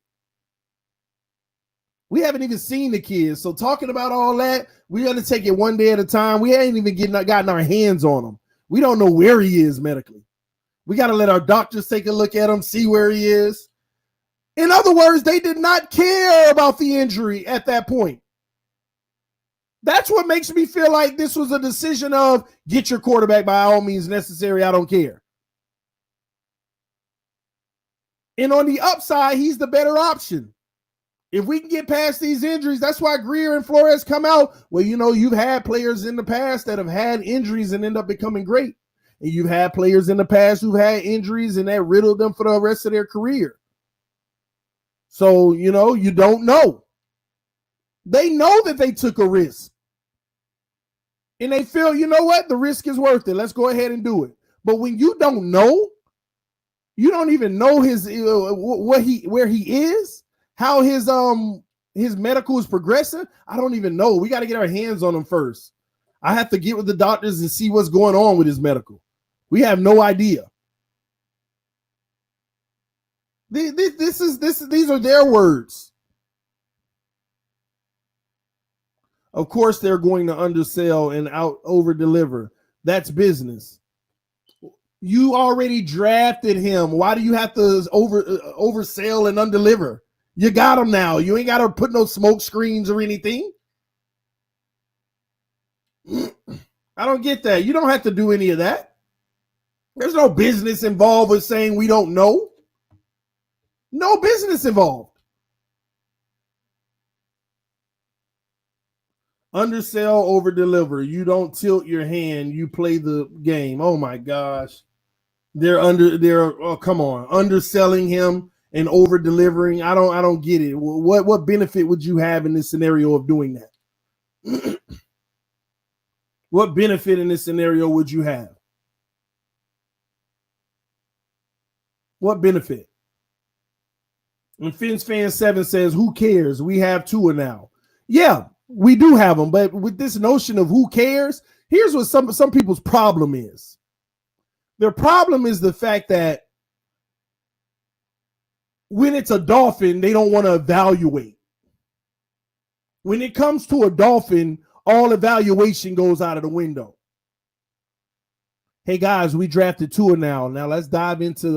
We haven't even seen the kids. So talking about all that, we got to take it one day at a time. We ain't even gotten our hands on him. We don't know where he is medically. We got to let our doctors take a look at him, see where he is. In other words, they did not care about the injury at that point. That's what makes me feel like this was a decision of get your quarterback by all means necessary. I don't care. And on the upside, he's the better option. If we can get past these injuries, that's why Greer and Flores come out. Well, you've had players in the past that have had injuries and end up becoming great. And you've had players in the past who've had injuries and that riddled them for the rest of their career. So, you don't know. They know that they took a risk. And they feel, you know what? The risk is worth it. Let's go ahead and do it. But when you don't know, you don't even know where he is, how his medical is progressing. I don't even know. We got to get our hands on him first. I have to get with the doctors and see what's going on with his medical. We have no idea. These are their words. Of course, they're going to undersell and over deliver. That's business. You already drafted him. Why do you have to oversell and undeliver? You got him now. You ain't got to put no smoke screens or anything. I don't get that. You don't have to do any of that. There's no business involved with saying we don't know. No business involved. Undersell, over deliver. You don't tilt your hand. You play the game. Oh my gosh. Come on, underselling him and over delivering. I don't get it. What benefit would you have in this scenario of doing that? What benefit in this scenario would you have? What benefit? And Fins Fan 7 says, who cares? We have Tua now. Yeah, we do have them, but with this notion of who cares, here's what some people's problem is. Their problem is the fact that when it's a Dolphin, they don't want to evaluate. When it comes to a Dolphin, all evaluation goes out of the window. Hey guys, we drafted Tua now. Now let's dive into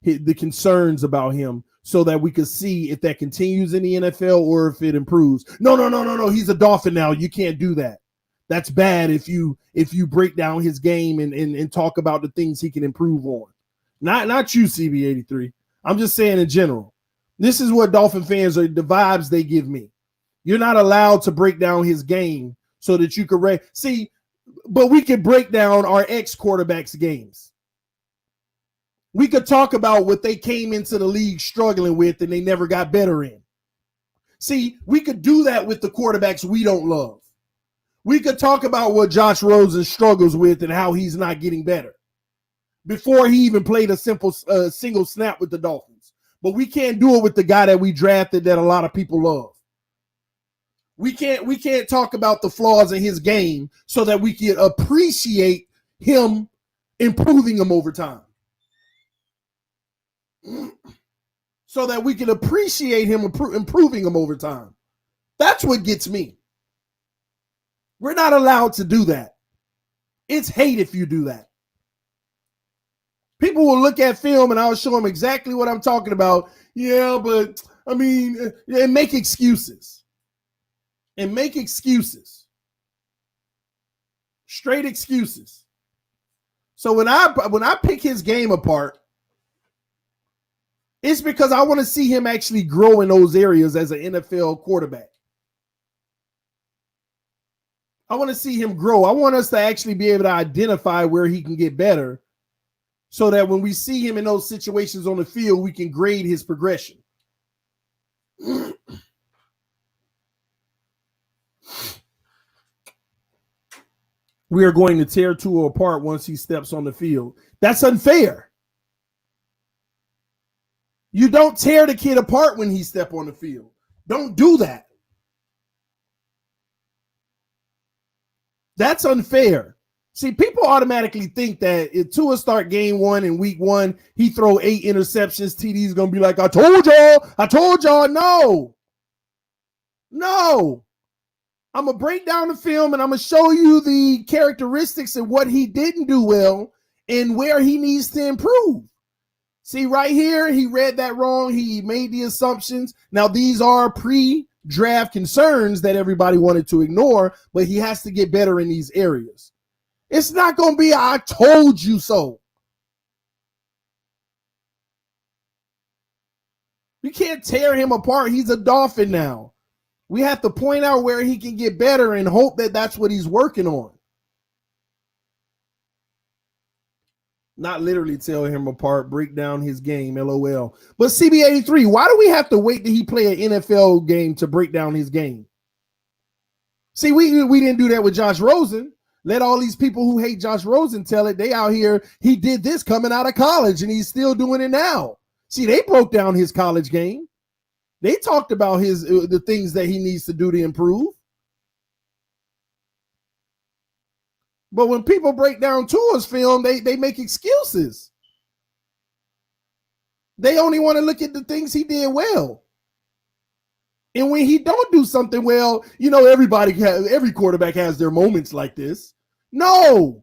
the concerns about him so that we can see if that continues in the NFL or if it improves. No. He's a Dolphin now. You can't do that. That's bad if you break down his game and talk about the things he can improve on. Not you, CB83. I'm just saying in general. This is what Dolphin fans are, the vibes they give me. You're not allowed to break down his game so that you can see, but we can break down our ex-quarterbacks' games. We could talk about what they came into the league struggling with and they never got better in. See, we could do that with the quarterbacks we don't love. We could talk about what Josh Rosen struggles with and how he's not getting better before he even played a single snap with the Dolphins. But we can't do it with the guy that we drafted that a lot of people love. We can't talk about the flaws in his game so that we can appreciate him improving them over time. So that we can appreciate him improving them over time. That's what gets me. We're not allowed to do that. It's hate if you do that. People will look at film and I'll show them exactly what I'm talking about. Yeah, but I mean, and make excuses. And make excuses. Straight excuses. So when I pick his game apart, it's because I want to see him actually grow in those areas as an NFL quarterback. I want to see him grow. I want us to actually be able to identify where he can get better so that when we see him in those situations on the field, we can grade his progression. We are going to tear Tua apart once he steps on the field. That's unfair. You don't tear the kid apart when he steps on the field. Don't do that. That's unfair. See, people automatically think that if Tua start game one in week one, he throw 8 interceptions, TD's going to be like, I told y'all. No. I'm going to break down the film and I'm going to show you the characteristics of what he didn't do well and where he needs to improve. See, right here, he read that wrong. He made the assumptions. Now, these are pre-draft concerns that everybody wanted to ignore, but he has to get better in these areas. It's not going to be, I told you so. You can't tear him apart. He's a Dolphin now. We have to point out where he can get better and hope that that's what he's working on. Not literally tear him apart, break down his game, LOL. But CB83, why do we have to wait till he play an NFL game to break down his game? See, we didn't do that with Josh Rosen. Let all these people who hate Josh Rosen tell it. They out here, he did this coming out of college, and he's still doing it now. See, they broke down his college game. They talked about the things that he needs to do to improve. But when people break down Tua's film, they make excuses. They only want to look at the things he did well. And when he don't do something well, you know, every quarterback has their moments like this. No.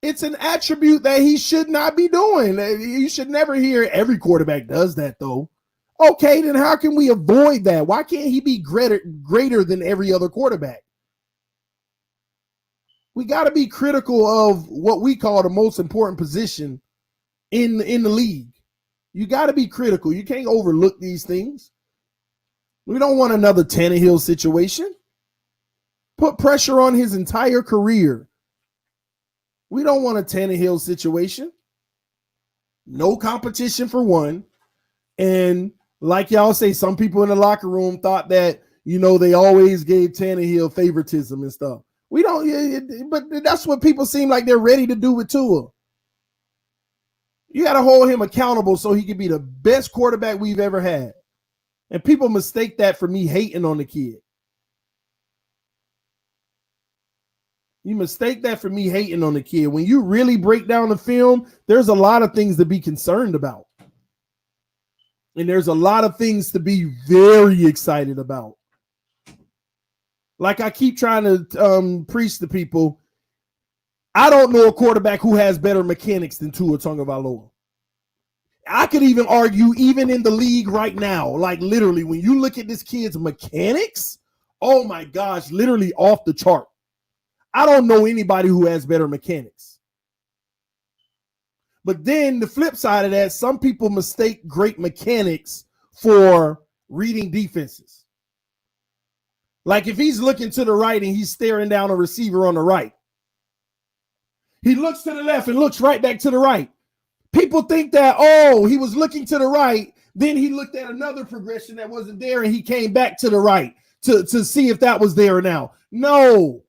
It's an attribute that he should not be doing. You should never hear every quarterback does that, though. Okay, then how can we avoid that? Why can't he be greater than every other quarterback? We got to be critical of what we call the most important position in the league. You got to be critical. You can't overlook these things. We don't want another Tannehill situation. Put pressure on his entire career. We don't want a Tannehill situation. No competition for one. And like y'all say, some people in the locker room thought that, you know, they always gave Tannehill favoritism and stuff. We don't, but that's what people seem like they're ready to do with Tua. You got to hold him accountable so he can be the best quarterback we've ever had. And people mistake that for me hating on the kid. You mistake that for me hating on the kid. When you really break down the film, there's a lot of things to be concerned about. And there's a lot of things to be very excited about. Like I keep trying to preach to people, I don't know a quarterback who has better mechanics than Tua Tagovailoa. I could even argue, even in the league right now, like literally, when you look at this kid's mechanics, oh my gosh, literally off the chart. I don't know anybody who has better mechanics. But then the flip side of that, some people mistake great mechanics for reading defenses. Like if he's looking to the right and he's staring down a receiver on the right, he looks to the left and looks right back to the right. People think that, oh, he was looking to the right, then he looked at another progression that wasn't there and he came back to the right to see if that was there now. No,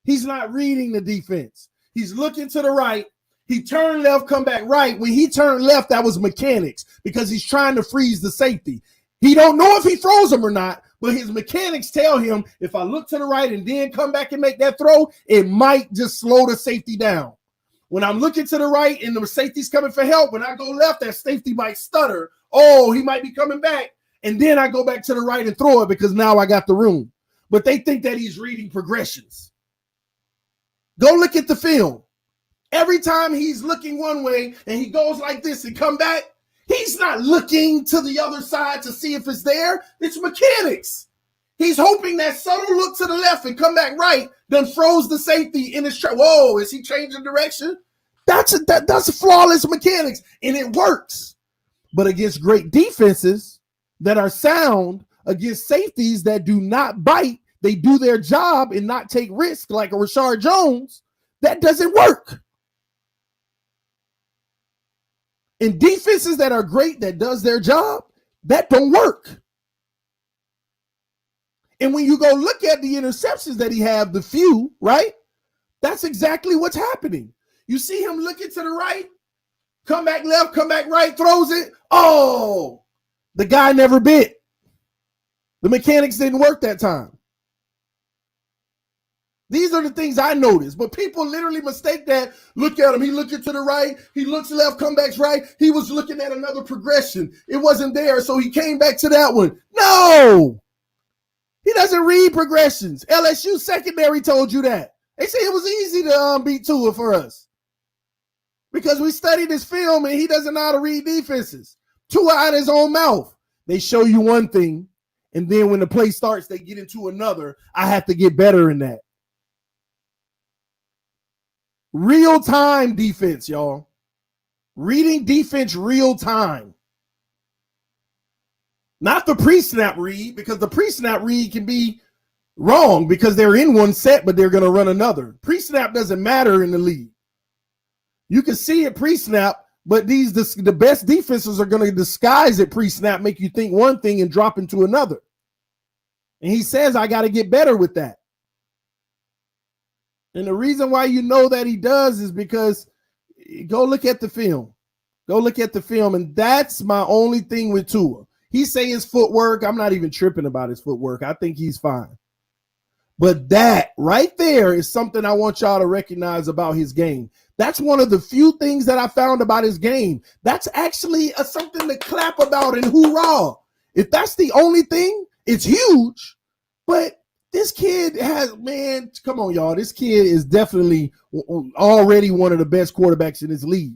he's not reading the defense. He's looking to the right. He turned left, come back right. When he turned left, that was mechanics because he's trying to freeze the safety. He don't know if he throws them or not, but his mechanics tell him if I look to the right and then come back and make that throw, it might just slow the safety down. When I'm looking to the right and the safety's coming for help, when I go left, that safety might stutter. Oh, he might be coming back. And then I go back to the right and throw it because now I got the room. But they think that he's reading progressions. Go look at the film. Every time he's looking one way and he goes like this and come back, he's not looking to the other side to see if it's there. It's mechanics. He's hoping that subtle look to the left and come back right, then froze the safety in his track. Whoa, is he changing direction? That's flawless mechanics, and it works. But against great defenses that are sound, against safeties that do not bite, they do their job and not take risks like a Rashard Jones, that doesn't work. In defenses that are great, that does their job, that don't work. And when you go look at the interceptions that he have, the few, right? That's exactly what's happening. You see him looking to the right, come back left, come back right, throws it. Oh, the guy never bit. The mechanics didn't work that time. These are the things I noticed, but people literally mistake that. Look at him. He looking to the right. He looks left, come back right. He was looking at another progression. It wasn't there, so he came back to that one. No, he doesn't read progressions. LSU secondary told you that. They say it was easy to beat Tua for us because we studied his film and he doesn't know how to read defenses. Tua out of his own mouth. They show you one thing, and then when the play starts, they get into another. I have to get better in that. Real-time defense, y'all. Reading defense real time. Not the pre-snap read, because the pre-snap read can be wrong because they're in one set, but they're going to run another. Pre-snap doesn't matter in the league. You can see it pre-snap, but the best defenses are going to disguise it pre-snap, make you think one thing and drop into another. And he says, I got to get better with that. And the reason why you know that he does is because go look at the film. Go look at the film, and that's my only thing with Tua. He say his footwork. I'm not even tripping about his footwork. I think he's fine. But that right there is something I want y'all to recognize about his game. That's one of the few things that I found about his game. That's actually something to clap about and hoorah. If that's the only thing, it's huge. But this kid has, man, come on, y'all. This kid is definitely already one of the best quarterbacks in this league.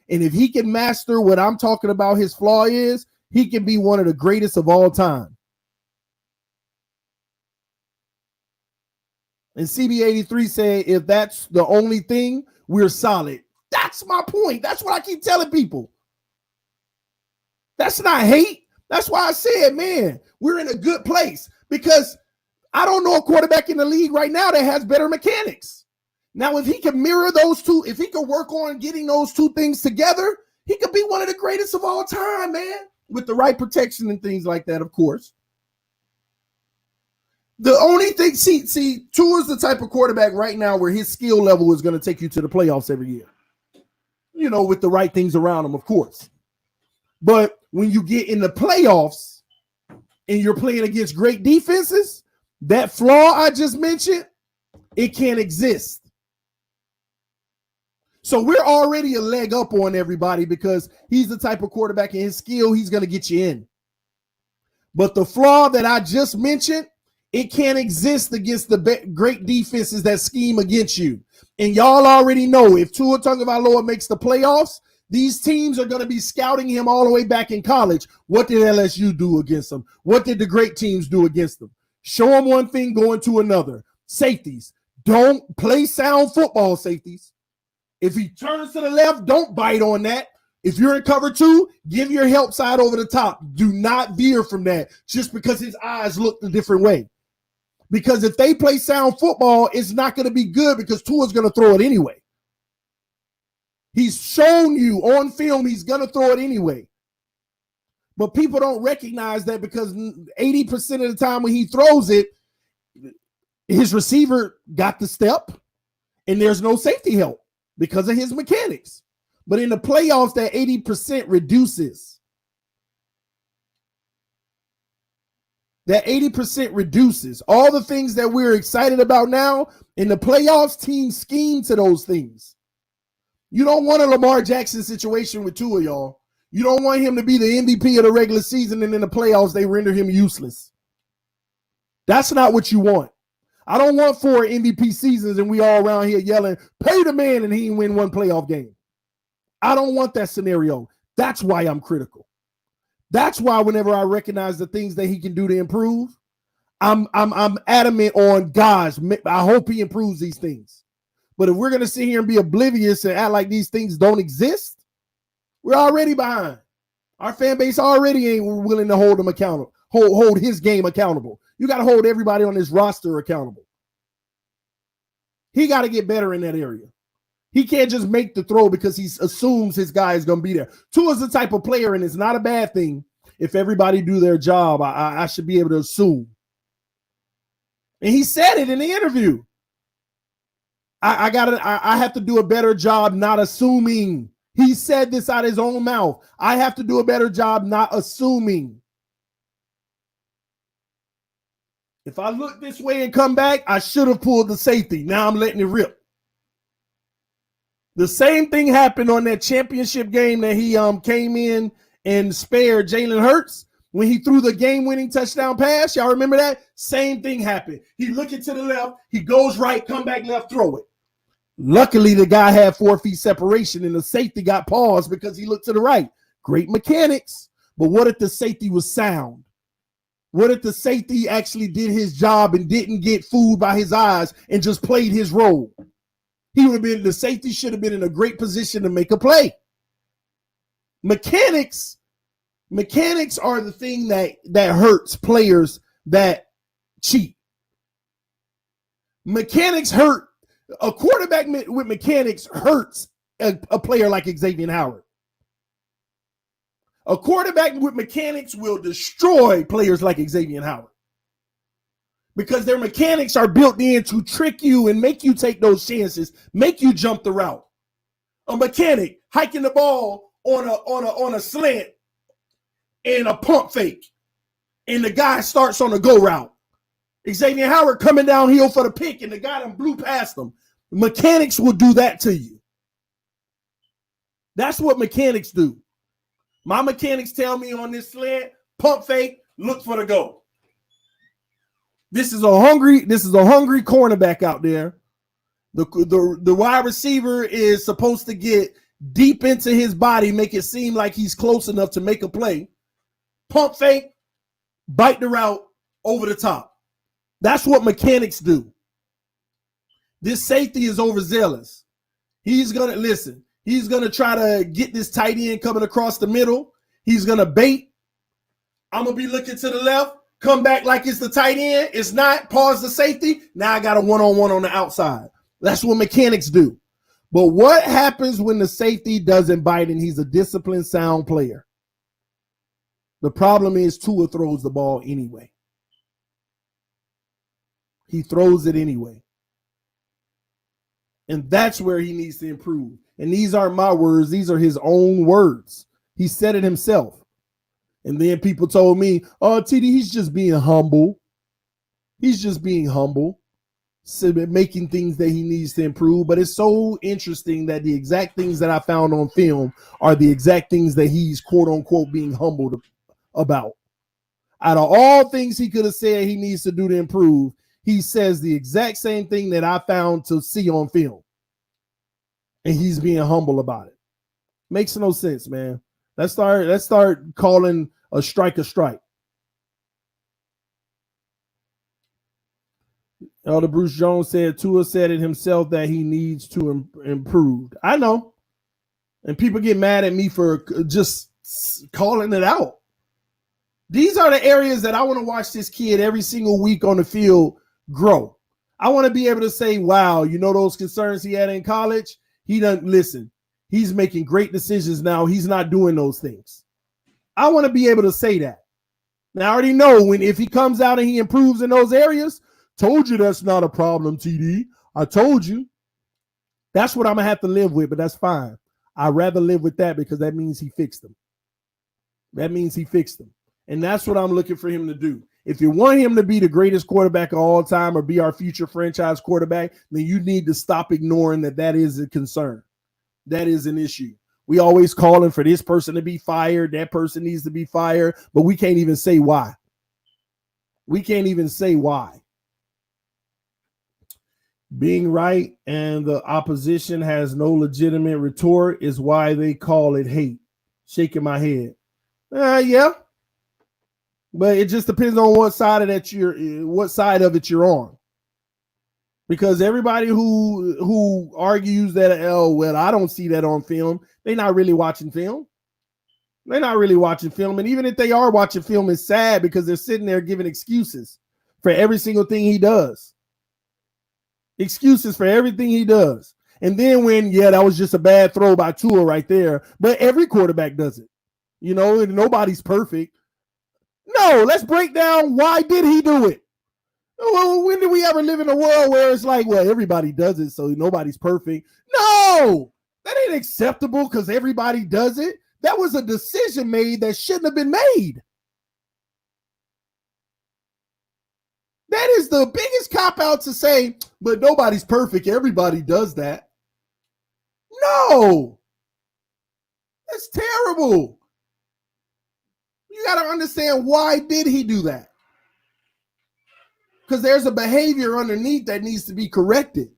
And if he can master what I'm talking about his flaw is, he can be one of the greatest of all time. And CB83 said, if that's the only thing, we're solid. That's my point. That's what I keep telling people. That's not hate. That's why I said, man, we're in a good place, because I don't know a quarterback in the league right now that has better mechanics. Now, if he can mirror those two, if he can work on getting those two things together, he could be one of the greatest of all time, man, with the right protection and things like that, of course. The only thing, see, Tua's the type of quarterback right now where his skill level is going to take you to the playoffs every year. You know, with the right things around him, of course. But when you get in the playoffs and you're playing against great defenses, that flaw I just mentioned, it can't exist. So we're already a leg up on everybody because he's the type of quarterback in his skill, he's going to get you in. But the flaw that I just mentioned, it can't exist against the great defenses that scheme against you. And y'all already know if Tua Tagovailoa makes the playoffs, these teams are going to be scouting him all the way back in college. What did LSU do against him? What did the great teams do against them? Show them one thing, going to another. Safeties. Don't play sound football, safeties. If he turns to the left, don't bite on that. If you're in cover two, give your help side over the top. Do not veer from that just because his eyes look a different way. Because if they play sound football, it's not going to be good because Tua's going to throw it anyway. He's shown you on film he's going to throw it anyway. But people don't recognize that because 80% of the time when he throws it, his receiver got the step and there's no safety help because of his mechanics. But in the playoffs, that 80% reduces. That 80% reduces. All the things that we're excited about now, in the playoffs, teams scheme to those things. You don't want a Lamar Jackson situation with Tua, y'all. You don't want him to be the MVP of the regular season and in the playoffs, they render him useless. That's not what you want. I don't want 4 MVP seasons and we all around here yelling, pay the man, and he didn't win one playoff game. I don't want that scenario. That's why I'm critical. That's why whenever I recognize the things that he can do to improve, I'm adamant on, gosh, I hope he improves these things. But if we're going to sit here and be oblivious and act like these things don't exist, we're already behind. Our fan base already ain't willing to hold him accountable, hold his game accountable. You got to hold everybody on this roster accountable. He got to get better in that area. He can't just make the throw because he assumes his guy is going to be there. Tua's the type of player, and it's not a bad thing if everybody do their job. I should be able to assume. And he said it in the interview. I have to do a better job not assuming. He said this out of his own mouth. I have to do a better job not assuming. If I look this way and come back, I should have pulled the safety. Now I'm letting it rip. The same thing happened on that championship game that he came in and spared Jalen Hurts when he threw the game-winning touchdown pass. Y'all remember that? Same thing happened. He looking to the left. He goes right, come back left, throw it. Luckily, the guy had 4 feet separation and the safety got paused because he looked to the right. Great mechanics. But what if the safety was sound? What if the safety actually did his job and didn't get fooled by his eyes and just played his role? He would have been, the safety should have been in a great position to make a play. Mechanics Mechanics are the thing that hurts players that cheat. Mechanics hurt. A quarterback with mechanics hurts a player like Xavier Howard. A quarterback with mechanics will destroy players like Xavier Howard because their mechanics are built in to trick you and make you take those chances, make you jump the route. A mechanic hiking the ball on a slant and a pump fake, and the guy starts on a go route. Xavier Howard coming downhill for the pick, and the guy done blew past him. Mechanics will do that to you. That's what mechanics do. My mechanics tell me on this slant, pump fake, look for the go. This is a hungry cornerback out there. The wide receiver is supposed to get deep into his body, make it seem like he's close enough to make a play. Pump fake, bite the route over the top. That's what mechanics do. This safety is overzealous. He's going to try to get this tight end coming across the middle. He's going to bait. I'm going to be looking to the left, come back like it's the tight end. It's not. Pause the safety. Now I got a one-on-one on the outside. That's what mechanics do. But what happens when the safety doesn't bite and he's a disciplined, sound player? The problem is Tua throws the ball anyway. He throws it anyway. And that's where he needs to improve. And these aren't my words. These are his own words. He said it himself. And then people told me, oh, TD, he's just being humble. He's just being humble, so making things that he needs to improve. But it's so interesting that the exact things that I found on film are the exact things that he's, quote unquote, being humbled about. Out of all things he could have said he needs to do to improve, he says the exact same thing that I found to see on film. And he's being humble about it. Makes no sense, man. Let's start calling a strike a strike. Elder Bruce Jones said Tua said it himself that he needs to improve. I know. And people get mad at me for just calling it out. These are the areas that I want to watch this kid every single week on the field grow. I want to be able to say, wow, you know those concerns he had in college? He doesn't listen. He's making great decisions now. He's not doing those things. I want to be able to say that. Now, I already know if he comes out and he improves in those areas, told you that's not a problem, TD. I told you. That's what I'm going to have to live with, but that's fine. I'd rather live with that because that means he fixed them. That means he fixed them. And that's what I'm looking for him to do. If you want him to be the greatest quarterback of all time or be our future franchise quarterback, then you need to stop ignoring that is a concern. That is an issue. We always calling for this person to be fired. That person needs to be fired, but we can't even say why. We can't even say why. Being right and the opposition has no legitimate retort is why they call it hate. Shaking my head. Yeah. But it just depends on what side of it you're on. Because everybody who argues that, oh, well, I don't see that on film, they're not really watching film. They're not really watching film. And even if they are watching film, it's sad because they're sitting there giving excuses for every single thing he does. Excuses for everything he does. And then that was just a bad throw by Tua right there. But every quarterback does it. You know, and nobody's perfect. No, let's break down why did he do it? Well, when did we ever live in a world where it's like, well, everybody does it, so nobody's perfect? No, that ain't acceptable because everybody does it. That was a decision made that shouldn't have been made. That is the biggest cop-out to say, but nobody's perfect. Everybody does that. No, that's terrible. You got to understand why did he do that? Because there's a behavior underneath that needs to be corrected.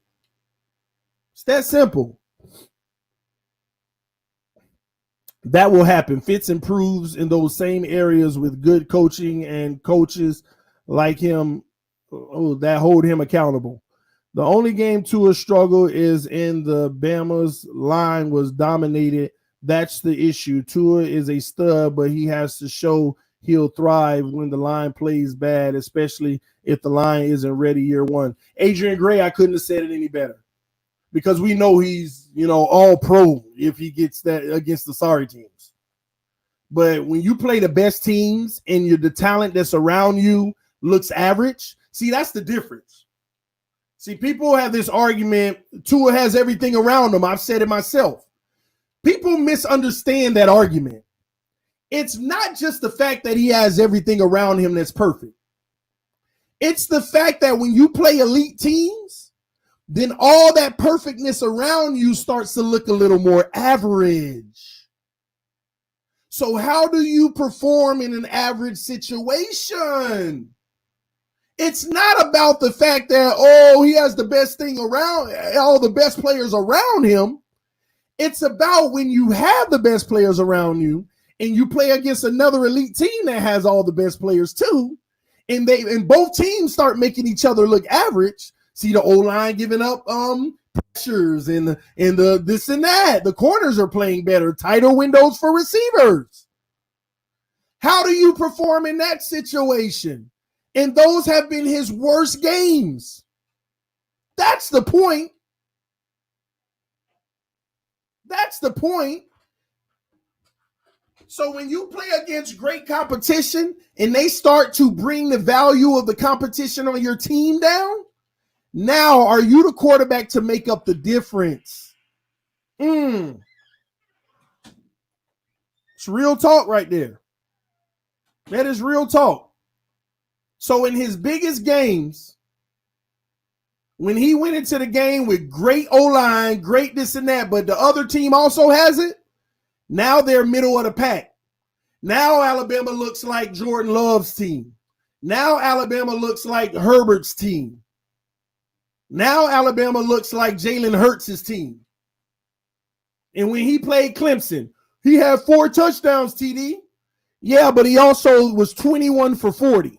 It's that simple. That will happen. Fitz improves in those same areas with good coaching and coaches like him that hold him accountable. The only game Tua struggle is in the Bama's line was dominated That's the issue. Tua is a stud, but he has to show he'll thrive when the line plays bad, especially if the line isn't ready year one. Adrian Gray, I couldn't have said it any better, because we know he's, all pro if he gets that against the sorry teams. But when you play the best teams and the talent that's around you looks average, see, that's the difference. See, people have this argument, Tua has everything around him. I've said it myself. People misunderstand that argument. It's not just the fact that he has everything around him that's perfect. It's the fact that when you play elite teams, then all that perfectness around you starts to look a little more average. So how do you perform in an average situation? It's not about the fact that, he has the best thing around, all the best players around him. It's about when you have the best players around you and you play against another elite team that has all the best players too, and both teams start making each other look average. See the O-line giving up pressures and the this and that. The corners are playing better, tighter windows for receivers. How do you perform in that situation? And those have been his worst games. That's the point. That's the point. So when you play against great competition and they start to bring the value of the competition on your team down, now are you the quarterback to make up the difference? It's real talk right there. That is real talk. So in his biggest games, when he went into the game with great O-line, great this and that, but the other team also has it, now they're middle of the pack. Now Alabama looks like Jordan Love's team. Now Alabama looks like Herbert's team. Now Alabama looks like Jalen Hurts' team. And when he played Clemson, he had 4 touchdowns, TD. Yeah, but he also was 21 for 40.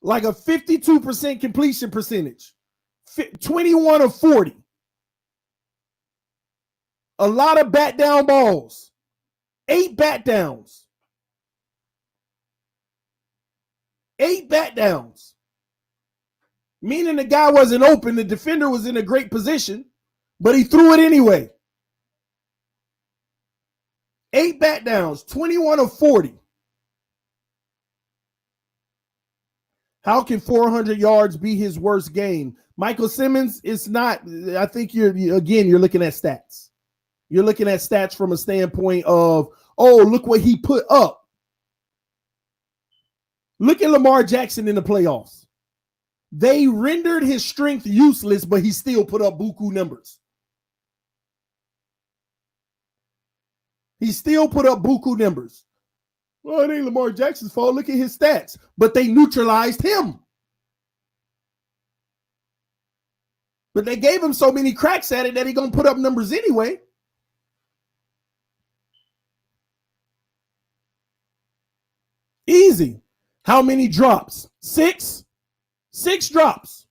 Like a 52% completion percentage. 21 of 40. A lot of bat down balls. 8 bat downs. 8 bat downs. Meaning the guy wasn't open. The defender was in a great position, but he threw it anyway. 8 bat downs, 21 of 40. How can 400 yards be his worst game? Michael Simmons, it's not. I think you're looking at stats. You're looking at stats from a standpoint of, look what he put up. Look at Lamar Jackson in the playoffs. They rendered his strength useless, but he still put up buku numbers. He still put up buku numbers. Well, it ain't Lamar Jackson's fault. Look at his stats. But they neutralized him. But they gave him so many cracks at it that he's going to put up numbers anyway. Easy. How many drops? 6? 6 drops.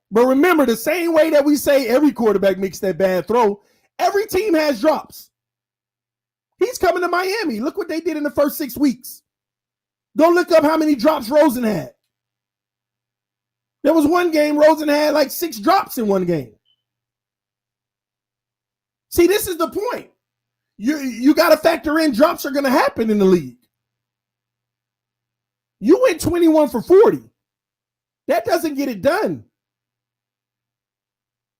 But remember, the same way that we say every quarterback makes that bad throw, every team has drops. He's coming to Miami. Look what they did in the first 6 weeks. Go look up how many drops Rosen had. There was one game Rosen had like 6 drops in one game. See, this is the point. You got to factor in drops are going to happen in the league. You went 21 for 40. That doesn't get it done.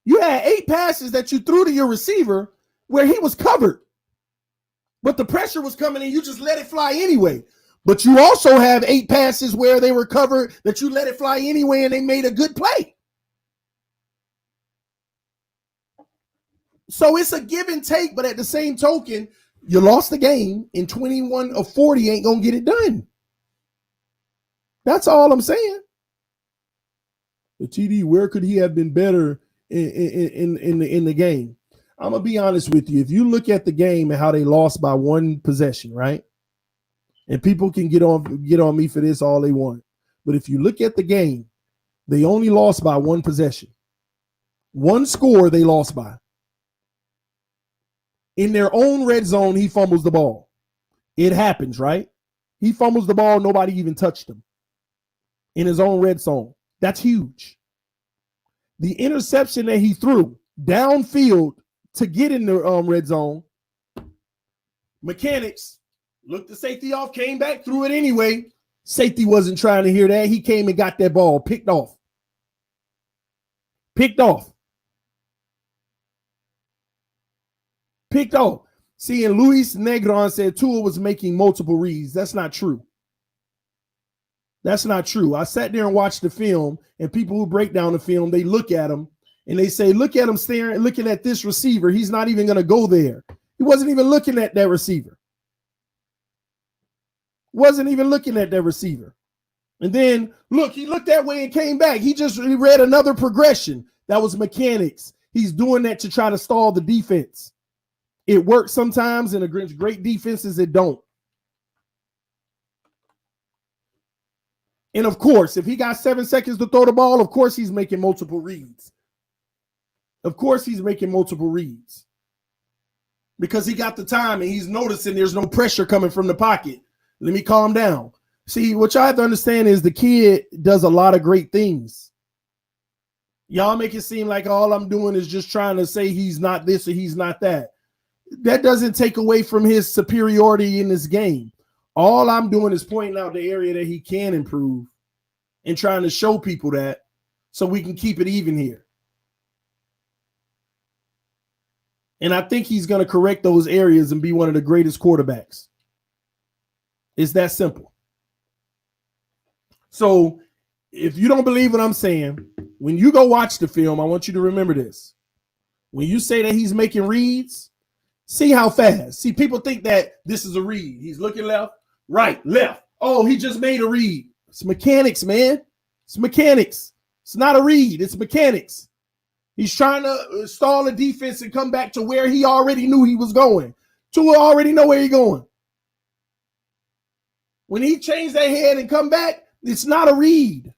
You had 8 passes that you threw to your receiver where he was covered. But the pressure was coming in. You just let it fly anyway. But you also have 8 passes where they were covered that you let it fly anyway and they made a good play. So it's a give and take, but at the same token, you lost the game and 21 of 40 ain't going to get it done. That's all I'm saying. The TD, where could he have been better in the game? I'm going to be honest with you. If you look at the game and how they lost by 1 possession, right? And people can get on me for this all they want. But if you look at the game, they only lost by 1 possession. One score they lost by. In their own red zone, he fumbles the ball. It happens, right? He fumbles the ball. Nobody even touched him. In his own red zone. That's huge. The interception that he threw downfield to get in the red zone, mechanics looked the safety off, came back, threw it anyway. Safety wasn't trying to hear that. He came and got that ball, picked off. Picked off. Picked off. See, and Luis Negron said Tua was making multiple reads. That's not true. That's not true. I sat there and watched the film, and people who break down the film, they look at him and they say, look at him staring, looking at this receiver. He's not even going to go there. He wasn't even looking at that receiver. Wasn't even looking at that receiver. And then, look, he looked that way and came back. He read another progression. That was mechanics. He's doing that to try to stall the defense. It works sometimes, and against great defenses, it don't. And of course, if he got 7 seconds to throw the ball, of course he's making multiple reads. Of course he's making multiple reads. Because he got the time and he's noticing there's no pressure coming from the pocket. Let me calm down. See, what y'all have to understand is the kid does a lot of great things. Y'all make it seem like all I'm doing is just trying to say he's not this or he's not that. That doesn't take away from his superiority in this game. All I'm doing is pointing out the area that he can improve and trying to show people that so we can keep it even here. And I think he's going to correct those areas and be one of the greatest quarterbacks. It's that simple. So if you don't believe what I'm saying, when you go watch the film, I want you to remember this. When you say that he's making reads, see how fast. See, people think that this is a read. He's looking left, right, left. Oh, he just made a read. It's mechanics, man. It's mechanics. It's not a read. It's mechanics. He's trying to stall the defense and come back to where he already knew he was going. Tua already know where he's going. When he changed that head and come back, it's not a read.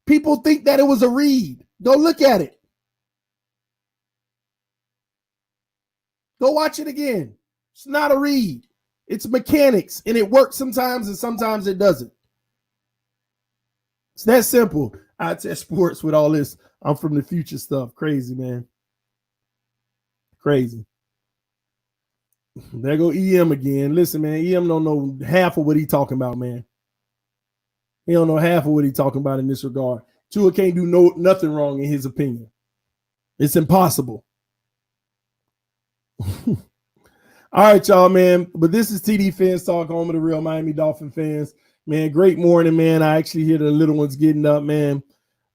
People think that it was a read. Go look at it. Go watch it again. It's not a read. It's mechanics, and it works sometimes and sometimes it doesn't. It's that simple. I test sports with all this. I'm from the future stuff. Crazy, man. Crazy. There go EM again. Listen, man, EM don't know half of what he talking about, man. He don't know half of what he talking about in this regard. Tua can't do nothing wrong in his opinion. It's impossible. All right, y'all, man. But this is TDPHINSTALK, home of the real Miami Dolphin fans. Man, great morning, man. I actually hear the little ones getting up, man.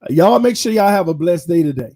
Y'all make sure y'all have a blessed day today.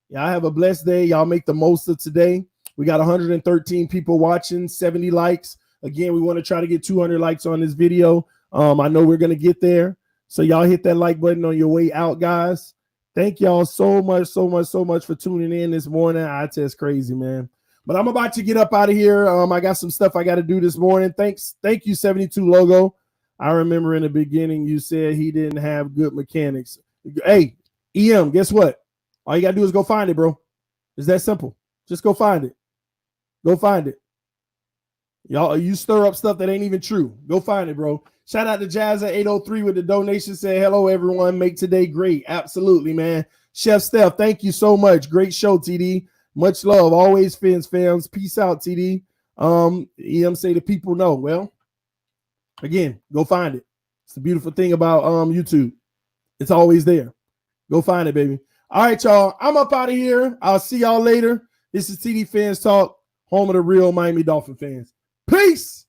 Y'all have a blessed day. Y'all make the most of today. We got 113 people watching, 70 likes. Again, we want to try to get 200 likes on this video. I know we're going to get there. So y'all hit that like button on your way out, guys. Thank y'all so much for tuning in this morning. I test crazy, man. But I'm about to get up out of here. I got some stuff I got to do this morning. Thank you, 72 Logo. I remember in the beginning you said he didn't have good mechanics. Hey, EM, guess what? All you got to do is go find it, bro. It's that simple. Just go find it. Go find it. Y'all, you stir up stuff that ain't even true. Go find it, bro. Shout out to Jazz at 803 with the donation. Say hello, everyone. Make today great. Absolutely, man. Chef Steph, thank you so much. Great show, TD. Much love. Always Fins fans. Peace out, TD. EM say the people know. Well, again, go find it. It's the beautiful thing about YouTube. It's always there. Go find it, baby. All right, y'all. I'm up out of here. I'll see y'all later. This is TDPHINSTALK, home of the real Miami Dolphin fans. Peace.